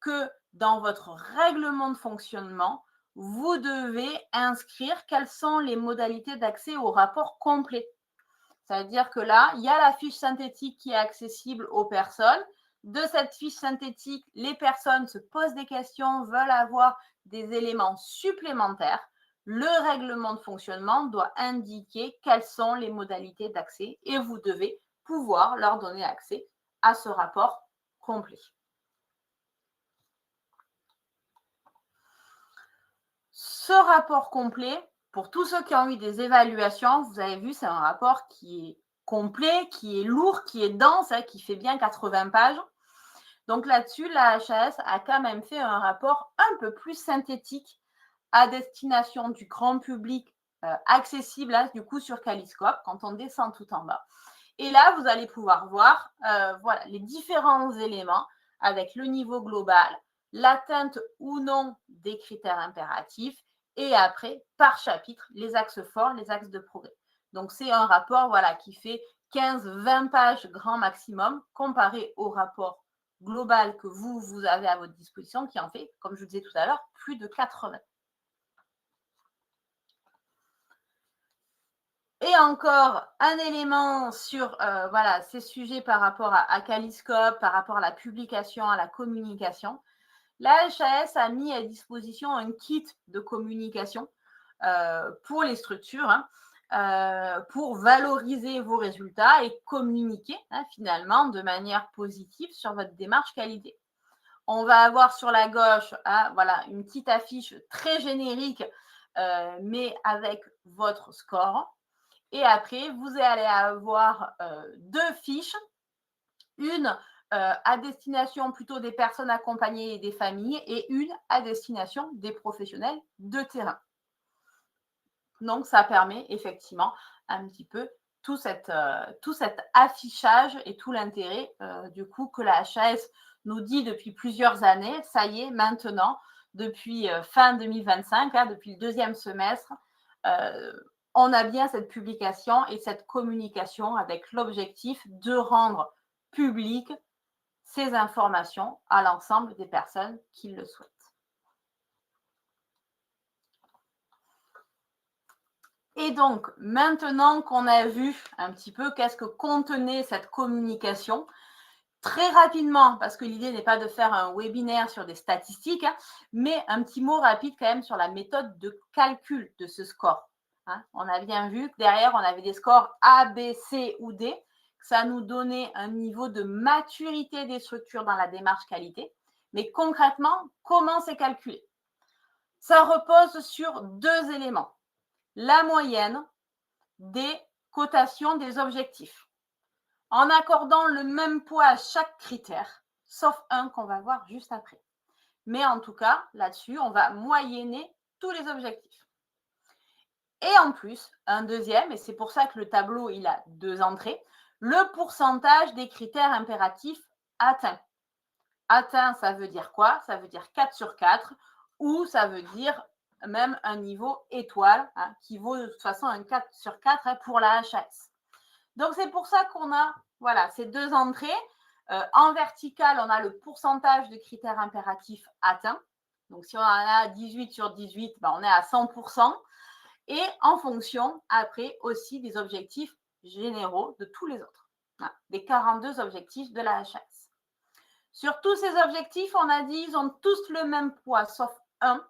S2: que dans votre règlement de fonctionnement, vous devez inscrire quelles sont les modalités d'accès au rapport complet. C'est-à-dire que là, il y a la fiche synthétique qui est accessible aux personnes. De cette fiche synthétique, les personnes se posent des questions, veulent avoir des éléments supplémentaires. Le règlement de fonctionnement doit indiquer quelles sont les modalités d'accès et vous devez pouvoir leur donner accès à ce rapport complet. Ce rapport complet, pour tous ceux qui ont eu des évaluations, vous avez vu, c'est un rapport qui est complet, qui est lourd, qui est dense, hein, qui fait bien 80 pages. Donc là-dessus, la HAS a quand même fait un rapport un peu plus synthétique à destination du grand public, accessible hein, du coup sur Caliscope, quand on descend tout en bas. Et là, vous allez pouvoir voir voilà, les différents éléments avec le niveau global, l'atteinte ou non des critères impératifs et après, par chapitre, les axes forts, les axes de progrès. Donc, c'est un rapport voilà, qui fait 15-20 pages grand maximum comparé au rapport global que vous avez à votre disposition qui en fait, comme je vous disais tout à l'heure, plus de 80. Et encore un élément sur voilà, ces sujets par rapport à Caliscope, par rapport à la publication, à la communication. La HAS a mis à disposition un kit de communication pour les structures hein, pour valoriser vos résultats et communiquer hein, finalement de manière positive sur votre démarche qualité. On va avoir sur la gauche hein, voilà, une petite affiche très générique mais avec votre score. Et après, vous allez avoir deux fiches, une à destination plutôt des personnes accompagnées et des familles et une à destination des professionnels de terrain. Donc, ça permet effectivement un petit peu tout cet affichage et tout l'intérêt du coup que la HAS nous dit depuis plusieurs années. Ça y est, maintenant, depuis fin 2025, hein, depuis le deuxième semestre, on a bien cette publication et cette communication avec l'objectif de rendre publiques ces informations à l'ensemble des personnes qui le souhaitent. Et donc, maintenant qu'on a vu un petit peu qu'est-ce que contenait cette communication, très rapidement, parce que l'idée n'est pas de faire un webinaire sur des statistiques, hein, mais un petit mot rapide quand même sur la méthode de calcul de ce score. hein. On a bien vu que derrière, on avait des scores A, B, C ou D. Ça nous donnait un niveau de maturité des structures dans la démarche qualité. Mais concrètement, comment c'est calculé? Ça repose sur 2 éléments. La moyenne des cotations des objectifs, en accordant le même poids à chaque critère, sauf un qu'on va voir juste après. Mais en tout cas, là-dessus, on va moyenner tous les objectifs. Et en plus, un deuxième, et c'est pour ça que le tableau, il a 2 entrées, le pourcentage des critères impératifs atteints. Atteint, ça veut dire quoi? Ça veut dire 4 sur 4, ou ça veut dire même un niveau étoile, hein, qui vaut de toute façon un 4 sur 4 hein, pour la HAS. Donc, c'est pour ça qu'on a voilà, ces 2 entrées. En vertical, on a le pourcentage de critères impératifs atteints. Donc, si on en a 18 sur 18, ben, on est à 100%. Et en fonction, après, aussi des objectifs généraux de tous les autres, hein, des 42 objectifs de la HAS. Sur tous ces objectifs, on a dit ils ont tous le même poids, sauf un,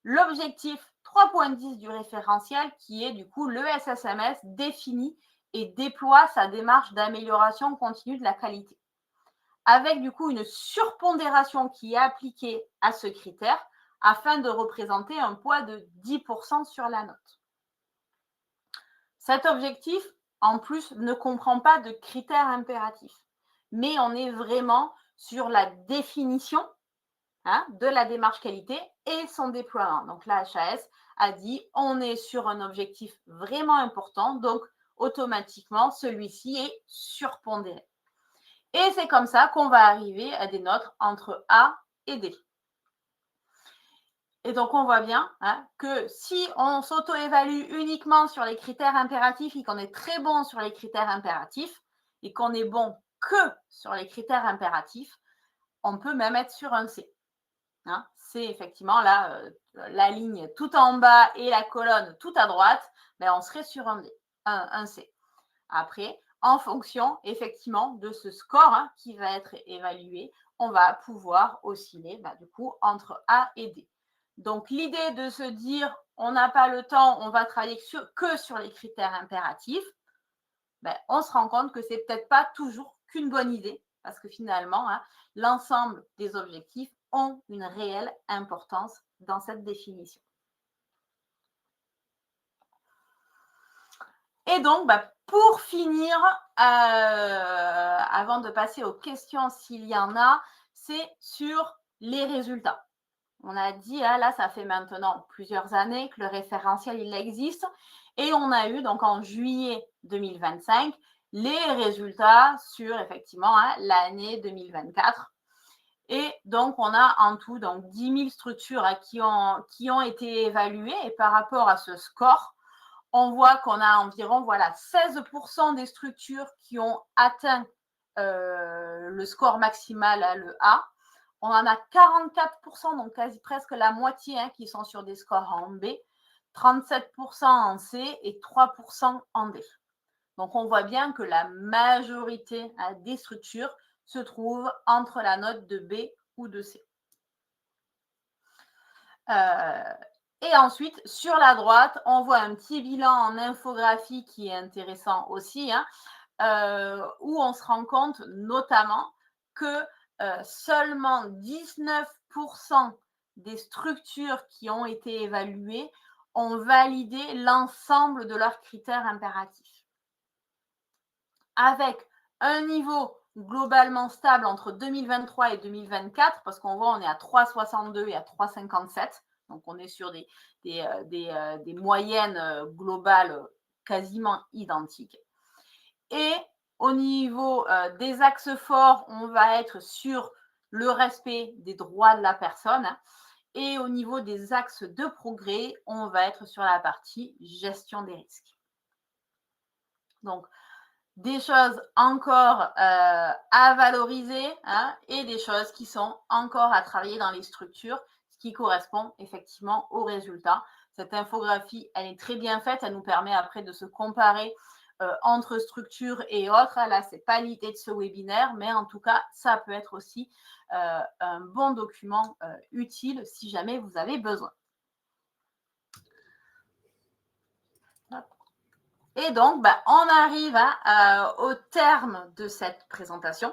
S2: l'objectif 3.10 du référentiel, qui est du coup le SSMS définit et déploie sa démarche d'amélioration continue de la qualité, avec du coup une surpondération qui est appliquée à ce critère afin de représenter un poids de 10% sur la note. Cet objectif, en plus, ne comprend pas de critères impératifs, mais on est vraiment sur la définition hein, de la démarche qualité et son déploiement. Donc la HAS a dit on est sur un objectif vraiment important, donc automatiquement celui-ci est surpondéré. Et c'est comme ça qu'on va arriver à des notes entre A et D. Et donc on voit bien hein, que si on s'auto-évalue uniquement sur les critères impératifs et qu'on est très bon sur les critères impératifs et qu'on est bon que sur les critères impératifs, on peut même être sur un C. Hein, c'est effectivement là, la ligne tout en bas et la colonne tout à droite, ben on serait sur un C. Après, en fonction effectivement de ce score hein, qui va être évalué, on va pouvoir osciller du coup entre A et D. Donc l'idée de se dire on n'a pas le temps, on va travailler que sur les critères impératifs, on se rend compte que c'est peut-être pas toujours qu'une bonne idée parce que finalement, hein, l'ensemble des objectifs ont une réelle importance dans cette définition. Et donc, pour finir, avant de passer aux questions s'il y en a, c'est sur les résultats. On a dit, là, ça fait maintenant plusieurs années que le référentiel, il existe. Et on a eu, donc en juillet 2025, les résultats sur, effectivement, l'année 2024. Et donc, on a en tout donc, 10 000 structures qui ont été évaluées. Et par rapport à ce score, on voit qu'on a environ 16% des structures qui ont atteint le score maximal, le A. On en a 44%, donc quasi presque la moitié, qui sont sur des scores en B, 37% en C et 3% en D. Donc, on voit bien que la majorité des structures se trouvent entre la note de B ou de C. Et ensuite, sur la droite, on voit un petit bilan en infographie qui est intéressant aussi, où on se rend compte notamment que seulement 19% des structures qui ont été évaluées ont validé l'ensemble de leurs critères impératifs. Avec un niveau globalement stable entre 2023 et 2024, parce qu'on voit on est à 3,62 et à 3,57, donc on est sur des moyennes globales quasiment identiques. Et au niveau des axes forts, on va être sur le respect des droits de la personne. Et au niveau des axes de progrès, on va être sur la partie gestion des risques. Donc, des choses encore à valoriser et des choses qui sont encore à travailler dans les structures, ce qui correspond effectivement aux résultats. Cette infographie, elle est très bien faite, elle nous permet après de se comparer entre structures et autres. Là, ce n'est pas l'idée de ce webinaire, mais en tout cas, ça peut être aussi un bon document utile si jamais vous avez besoin. Et donc, on arrive au terme de cette présentation.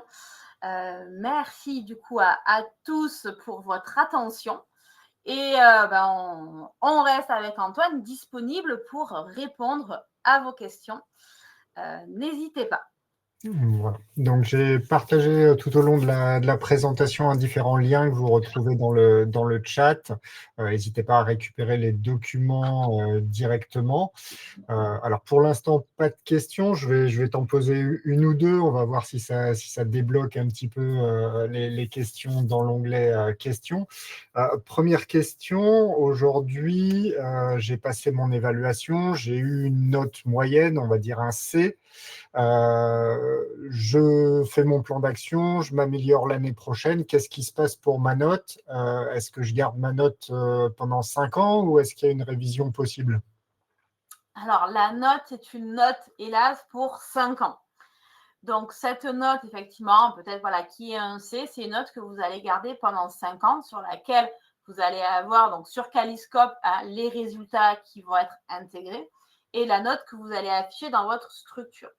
S2: Merci du coup à tous pour votre attention. Et on reste avec Antoine disponible pour répondre à vos questions. N'hésitez pas.
S1: Voilà. Donc, j'ai partagé tout au long de la présentation différents liens que vous retrouvez dans le chat. N'hésitez pas à récupérer les documents directement. Alors, pour l'instant, pas de questions. Je vais t'en poser une ou deux. On va voir si ça débloque un petit peu les questions dans l'onglet questions. Première question. Aujourd'hui, j'ai passé mon évaluation. J'ai eu une note moyenne, on va dire un C. Je fais mon plan d'action, je m'améliore l'année prochaine. Qu'est-ce qui se passe pour ma note? Est-ce que je garde ma note pendant 5 ans ou est-ce qu'il y a une révision possible?
S2: Alors, la note, c'est une note, hélas, pour 5 ans. Donc, cette note, effectivement, peut-être qui est un C, c'est une note que vous allez garder pendant 5 ans, sur laquelle vous allez avoir, donc sur Caliscope, les résultats qui vont être intégrés et la note que vous allez afficher dans votre structure.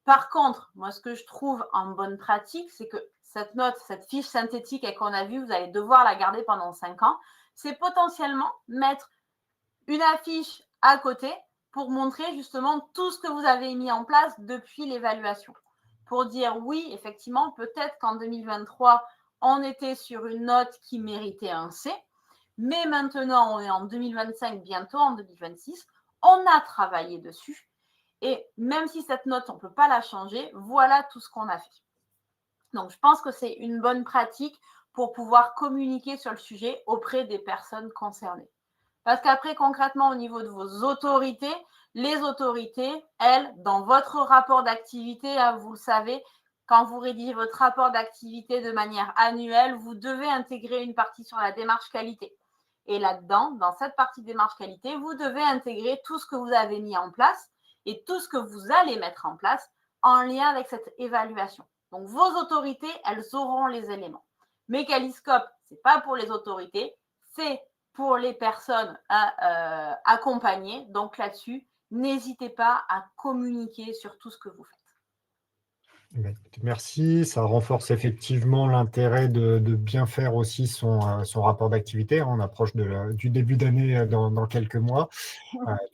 S2: Par contre, moi, ce que je trouve en bonne pratique, c'est que cette note, cette fiche synthétique qu'on a vue, vous allez devoir la garder pendant 5 ans, c'est potentiellement mettre une affiche à côté pour montrer justement tout ce que vous avez mis en place depuis l'évaluation. Pour dire oui, effectivement, peut-être qu'en 2023, on était sur une note qui méritait un C, mais maintenant, on est en 2025, bientôt en 2026, on a travaillé dessus. Et même si cette note, on ne peut pas la changer, voilà tout ce qu'on a fait. Donc, je pense que c'est une bonne pratique pour pouvoir communiquer sur le sujet auprès des personnes concernées. Parce qu'après, concrètement, au niveau de vos autorités, les autorités, elles, dans votre rapport d'activité, vous le savez, quand vous rédigez votre rapport d'activité de manière annuelle, vous devez intégrer une partie sur la démarche qualité. Et là-dedans, dans cette partie démarche qualité, vous devez intégrer tout ce que vous avez mis en place et tout ce que vous allez mettre en place en lien avec cette évaluation. Donc, vos autorités, elles auront les éléments. Mais Caliscope, ce n'est pas pour les autorités, c'est pour les personnes à accompagner. Donc là-dessus, n'hésitez pas à communiquer sur tout ce que vous faites.
S1: Merci, ça renforce effectivement l'intérêt de bien faire aussi son rapport d'activité. On approche du début d'année dans quelques mois.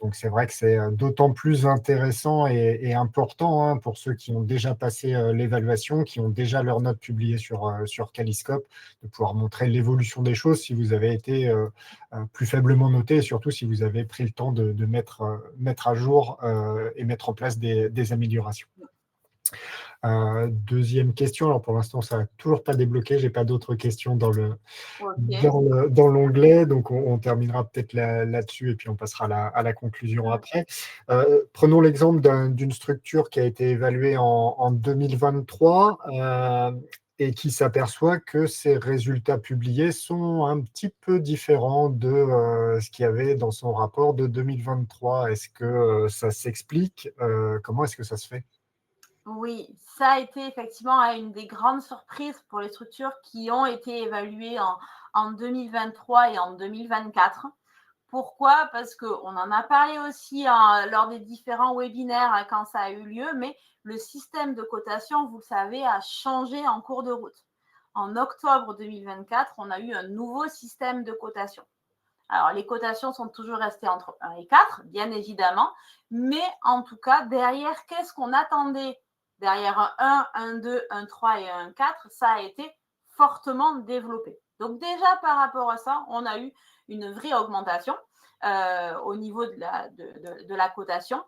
S1: Donc c'est vrai que c'est d'autant plus intéressant et important pour ceux qui ont déjà passé l'évaluation, qui ont déjà leur note publiée sur Caliscope, de pouvoir montrer l'évolution des choses si vous avez été plus faiblement noté et surtout si vous avez pris le temps de mettre à jour et mettre en place des améliorations. Deuxième question, alors pour l'instant ça n'a toujours pas débloqué, j'ai pas d'autres questions dans l'onglet, donc on terminera peut-être là-dessus et puis on passera à la conclusion après. Prenons l'exemple d'une structure qui a été évaluée en 2023 et qui s'aperçoit que ses résultats publiés sont un petit peu différents de ce qu'il y avait dans son rapport de 2023. Est-ce que ça s'explique? Comment est-ce que ça se fait?
S2: Oui, ça a été effectivement une des grandes surprises pour les structures qui ont été évaluées en 2023 et en 2024. Pourquoi? Parce qu'on en a parlé aussi lors des différents webinaires quand ça a eu lieu, mais le système de cotation, vous le savez, a changé en cours de route. En octobre 2024, on a eu un nouveau système de cotation. Alors, les cotations sont toujours restées entre 1 et 4, bien évidemment, mais en tout cas, derrière, qu'est-ce qu'on attendait? Derrière un 1, un 2, un 3 et un 4, ça a été fortement développé. Donc déjà, par rapport à ça, on a eu une vraie augmentation au niveau de la cotation.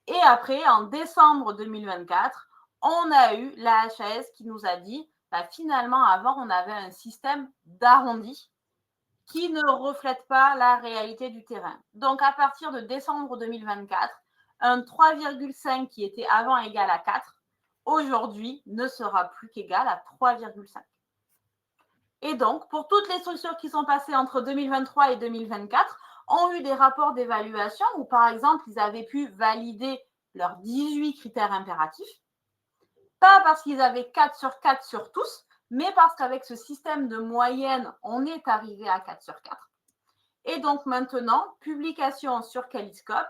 S2: Et après, en décembre 2024, on a eu la HAS qui nous a dit, finalement, avant, on avait un système d'arrondi qui ne reflète pas la réalité du terrain. Donc, à partir de décembre 2024, un 3,5 qui était avant égal à 4, aujourd'hui ne sera plus qu'égal à 3,5. Et donc, pour toutes les structures qui sont passées entre 2023 et 2024, ont eu des rapports d'évaluation où, par exemple, ils avaient pu valider leurs 18 critères impératifs, pas parce qu'ils avaient 4 sur 4 sur tous, mais parce qu'avec ce système de moyenne, on est arrivé à 4 sur 4. Et donc maintenant, publication sur Caliscope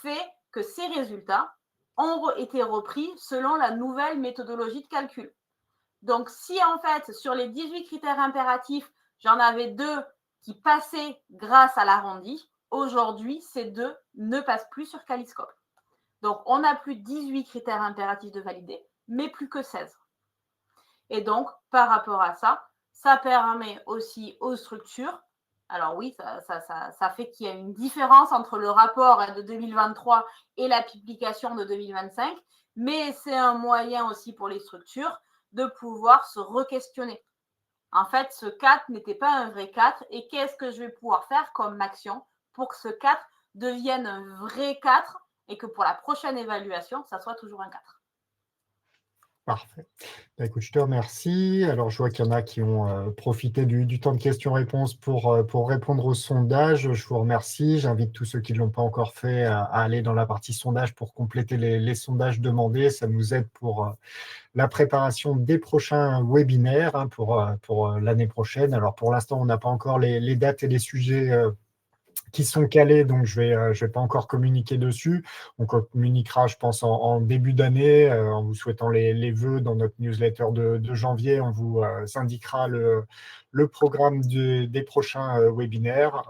S2: fait que ces résultats ont été repris selon la nouvelle méthodologie de calcul. Donc, si en fait, sur les 18 critères impératifs, j'en avais 2 qui passaient grâce à l'arrondi, aujourd'hui, ces 2 ne passent plus sur Caliscope. Donc, on n'a plus 18 critères impératifs de valider, mais plus que 16. Et donc, par rapport à ça, ça permet aussi aux structures, alors oui, ça fait qu'il y a une différence entre le rapport de 2023 et la publication de 2025, mais c'est un moyen aussi pour les structures de pouvoir se re-questionner. En fait, ce 4 n'était pas un vrai 4 et qu'est-ce que je vais pouvoir faire comme action pour que ce 4 devienne un vrai 4 et que pour la prochaine évaluation, ça soit toujours un 4.
S1: Parfait. Bah, écoute, je te remercie. Alors, je vois qu'il y en a qui ont profité du temps de questions-réponses pour répondre au sondage. Je vous remercie. J'invite tous ceux qui ne l'ont pas encore fait à aller dans la partie sondage pour compléter les sondages demandés. Ça nous aide pour la préparation des prochains webinaires hein, pour l'année prochaine. Alors, pour l'instant, on n'a pas encore les dates et les sujets qui sont calés, donc je vais pas encore communiquer dessus. On communiquera, je pense, en début d'année, en vous souhaitant les vœux dans notre newsletter de janvier. On vous indiquera le programme des prochains webinaires.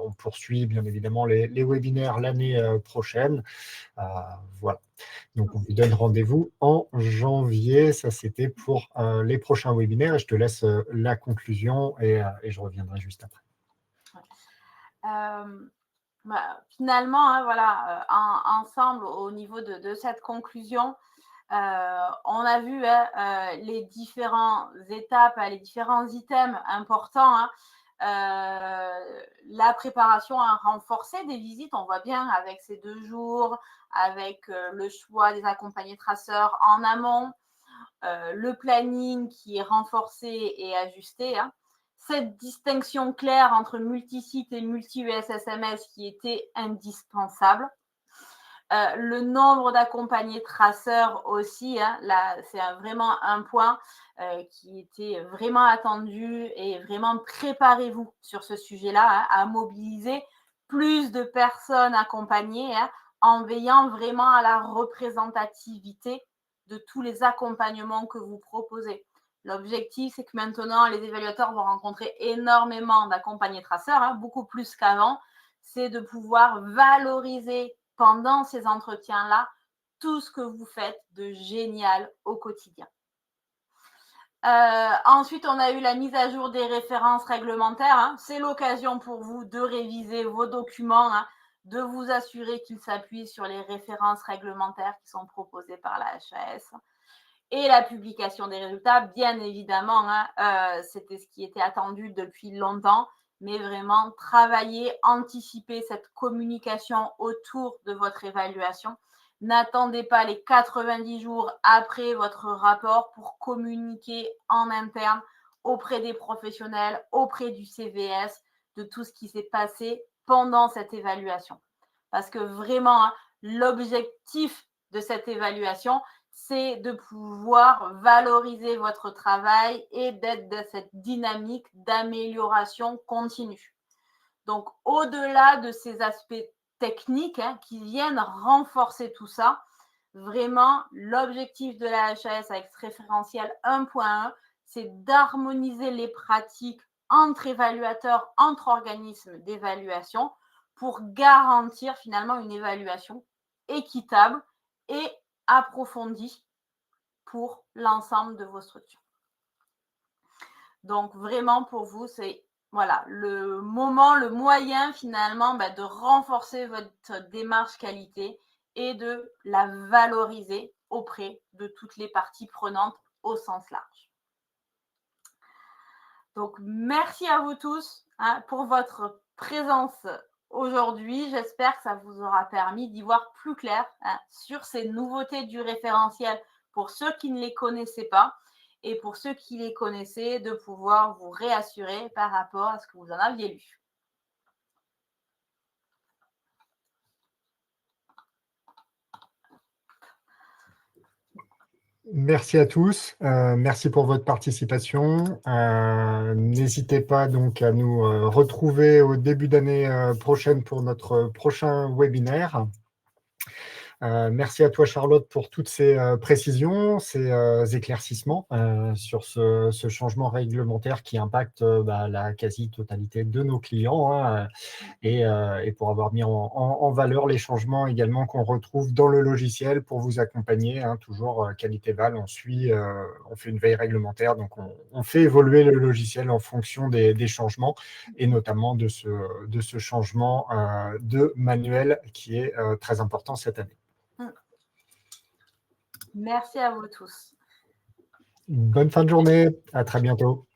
S1: On poursuit bien évidemment les webinaires l'année prochaine. Voilà. Donc, on vous donne rendez-vous en janvier. Ça, c'était pour les prochains webinaires. Et je te laisse la conclusion et je reviendrai juste après.
S2: Finalement, hein, voilà, ensemble, au niveau de cette conclusion, on a vu hein, les différentes étapes, les différents items importants. Hein, la préparation à renforcer des visites, on voit bien avec ces 2 jours, avec le choix des accompagnés traceurs en amont, le planning qui est renforcé et ajusté. Hein. Cette distinction claire entre multisite et multi-USSMS qui était indispensable. Le nombre d'accompagnés traceurs aussi, hein, là, c'est vraiment un point qui était vraiment attendu et vraiment préparez-vous sur ce sujet-là hein, à mobiliser plus de personnes accompagnées hein, en veillant vraiment à la représentativité de tous les accompagnements que vous proposez. L'objectif, c'est que maintenant, les évaluateurs vont rencontrer énormément d'accompagnés traceurs, hein, beaucoup plus qu'avant. C'est de pouvoir valoriser pendant ces entretiens-là tout ce que vous faites de génial au quotidien. Ensuite, on a eu la mise à jour des références réglementaires. Hein. C'est l'occasion pour vous de réviser vos documents, hein, de vous assurer qu'ils s'appuient sur les références réglementaires qui sont proposées par la HAS. Et la publication des résultats, bien évidemment, hein, c'était ce qui était attendu depuis longtemps, mais vraiment travailler, anticiper cette communication autour de votre évaluation. N'attendez pas les 90 jours après votre rapport pour communiquer en interne auprès des professionnels, auprès du CVS, de tout ce qui s'est passé pendant cette évaluation. Parce que vraiment, hein, l'objectif de cette évaluation, c'est de pouvoir valoriser votre travail et d'être dans cette dynamique d'amélioration continue. Donc, au-delà de ces aspects techniques hein, qui viennent renforcer tout ça, vraiment, l'objectif de la HAS avec ce référentiel 1.1, c'est d'harmoniser les pratiques entre évaluateurs, entre organismes d'évaluation pour garantir finalement une évaluation équitable et approfondie pour l'ensemble de vos structures. Donc, vraiment, pour vous, c'est voilà, le moment, le moyen finalement de renforcer votre démarche qualité et de la valoriser auprès de toutes les parties prenantes au sens large. Donc, merci à vous tous hein, pour votre présence aujourd'hui. J'espère que ça vous aura permis d'y voir plus clair hein, sur ces nouveautés du référentiel pour ceux qui ne les connaissaient pas et pour ceux qui les connaissaient, de pouvoir vous réassurer par rapport à ce que vous en aviez lu.
S1: Merci à tous. Merci pour votre participation. N'hésitez pas donc à nous retrouver au début d'année prochaine pour notre prochain webinaire. Merci à toi, Charlotte, pour toutes ces précisions, ces éclaircissements sur ce changement réglementaire qui impacte la quasi-totalité de nos clients, hein, et pour avoir mis en valeur les changements également qu'on retrouve dans le logiciel pour vous accompagner, hein, toujours qualité Val, on fait une veille réglementaire, donc on fait évoluer le logiciel en fonction des changements, et notamment de ce changement de manuel qui est très important cette année.
S2: Merci à vous tous.
S1: Bonne fin de journée, à très bientôt.